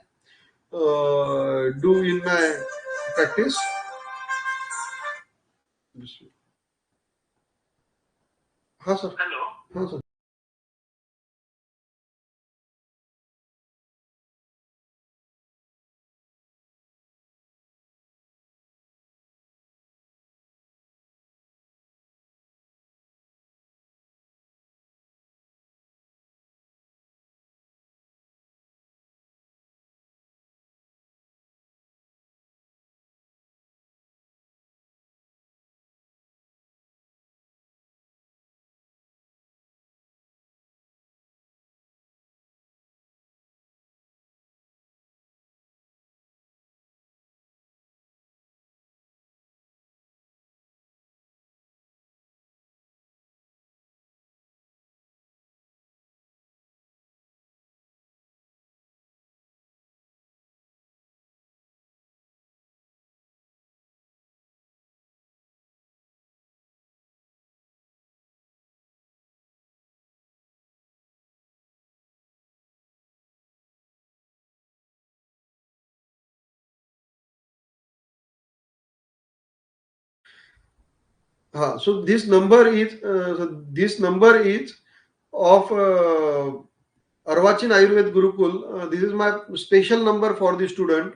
Speaker 1: do in my practice. हाँ sir. हाँ sir. So this number is of Arvachin Ayurved Gurukul. This is my special number for the student,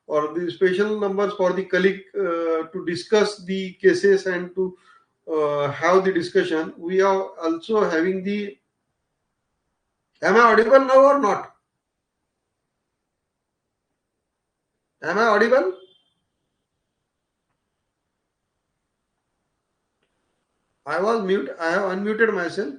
Speaker 1: or the special numbers for the colleague to discuss the cases and to have the discussion. We are also having the. Am I audible now or not? Am I audible? I was mute. I have unmuted myself.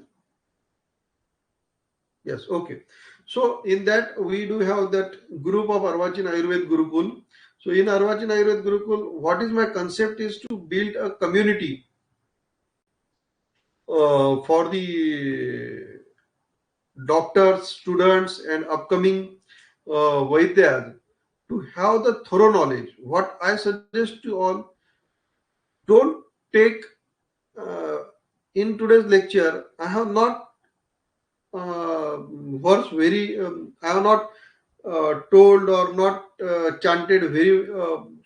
Speaker 1: Yes, okay. So in that we do have that group of Arvachin Ayurved Gurukul. So in Arvachin Ayurved Gurukul, what is my concept is to build a community for the doctors, students, and upcoming Vaidyas to have the thorough knowledge. What I suggest to all, don't take uh, in today's lecture. I have not words very. I have not told or not chanted very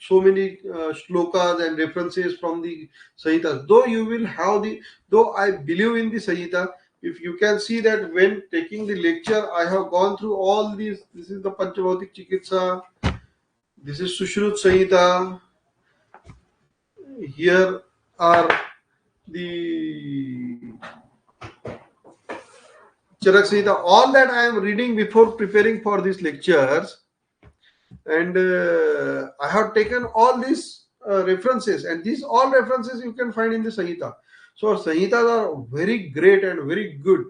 Speaker 1: so many shlokas and references from the Sahitas. Though you will have the, though I believe in the Sahita, if you can see that when taking the lecture, I have gone through all these. This is the Panchabhautik Chikitsa. This is Sushrut Sahita. Here are the Charak Sahita. All that I am reading before preparing for these lectures, and I have taken all these references, and these all references you can find in the Sahita. So Sahitas are very great and very good,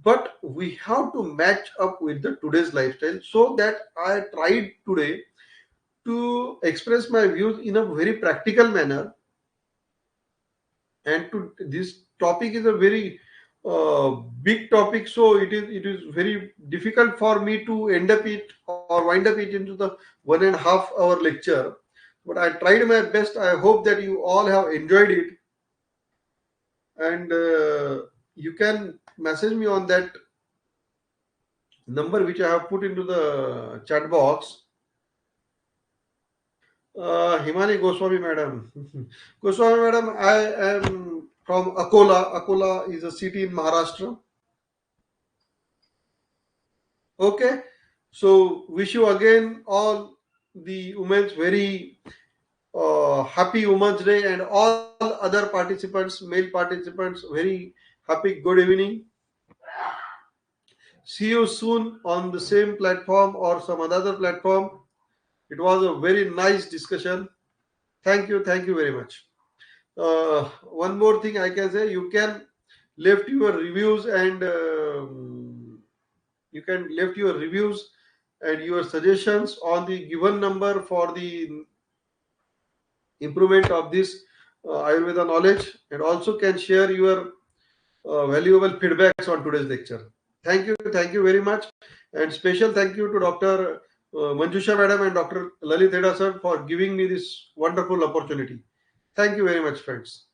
Speaker 1: but we have to match up with the today's lifestyle. So that I tried today to express my views in a very practical manner, and to this topic is a very big topic, so it is very difficult for me to end up it or wind up it into the 1.5 hour lecture, but I tried my best. I hope that you all have enjoyed it, and you can message me on that number which I have put into the chat box. Himani Goswami madam. Goswami madam, I am from Akola. Akola is a city in Maharashtra. Okay, so wish you again all the women's very happy Women's Day, and all other participants, male participants, very happy good evening. See you soon on the same platform or some other platform. It was a very nice discussion. Thank you very much. One more thing I can say, you can left your reviews and you can left your reviews and your suggestions on the given number for the improvement of this Ayurveda knowledge, and also can share your valuable feedbacks on today's lecture. Thank you very much, and special thank you to Dr. Manjusha Madam and Dr. Lalit Heda sir for giving me this wonderful opportunity. Thank you very much, friends.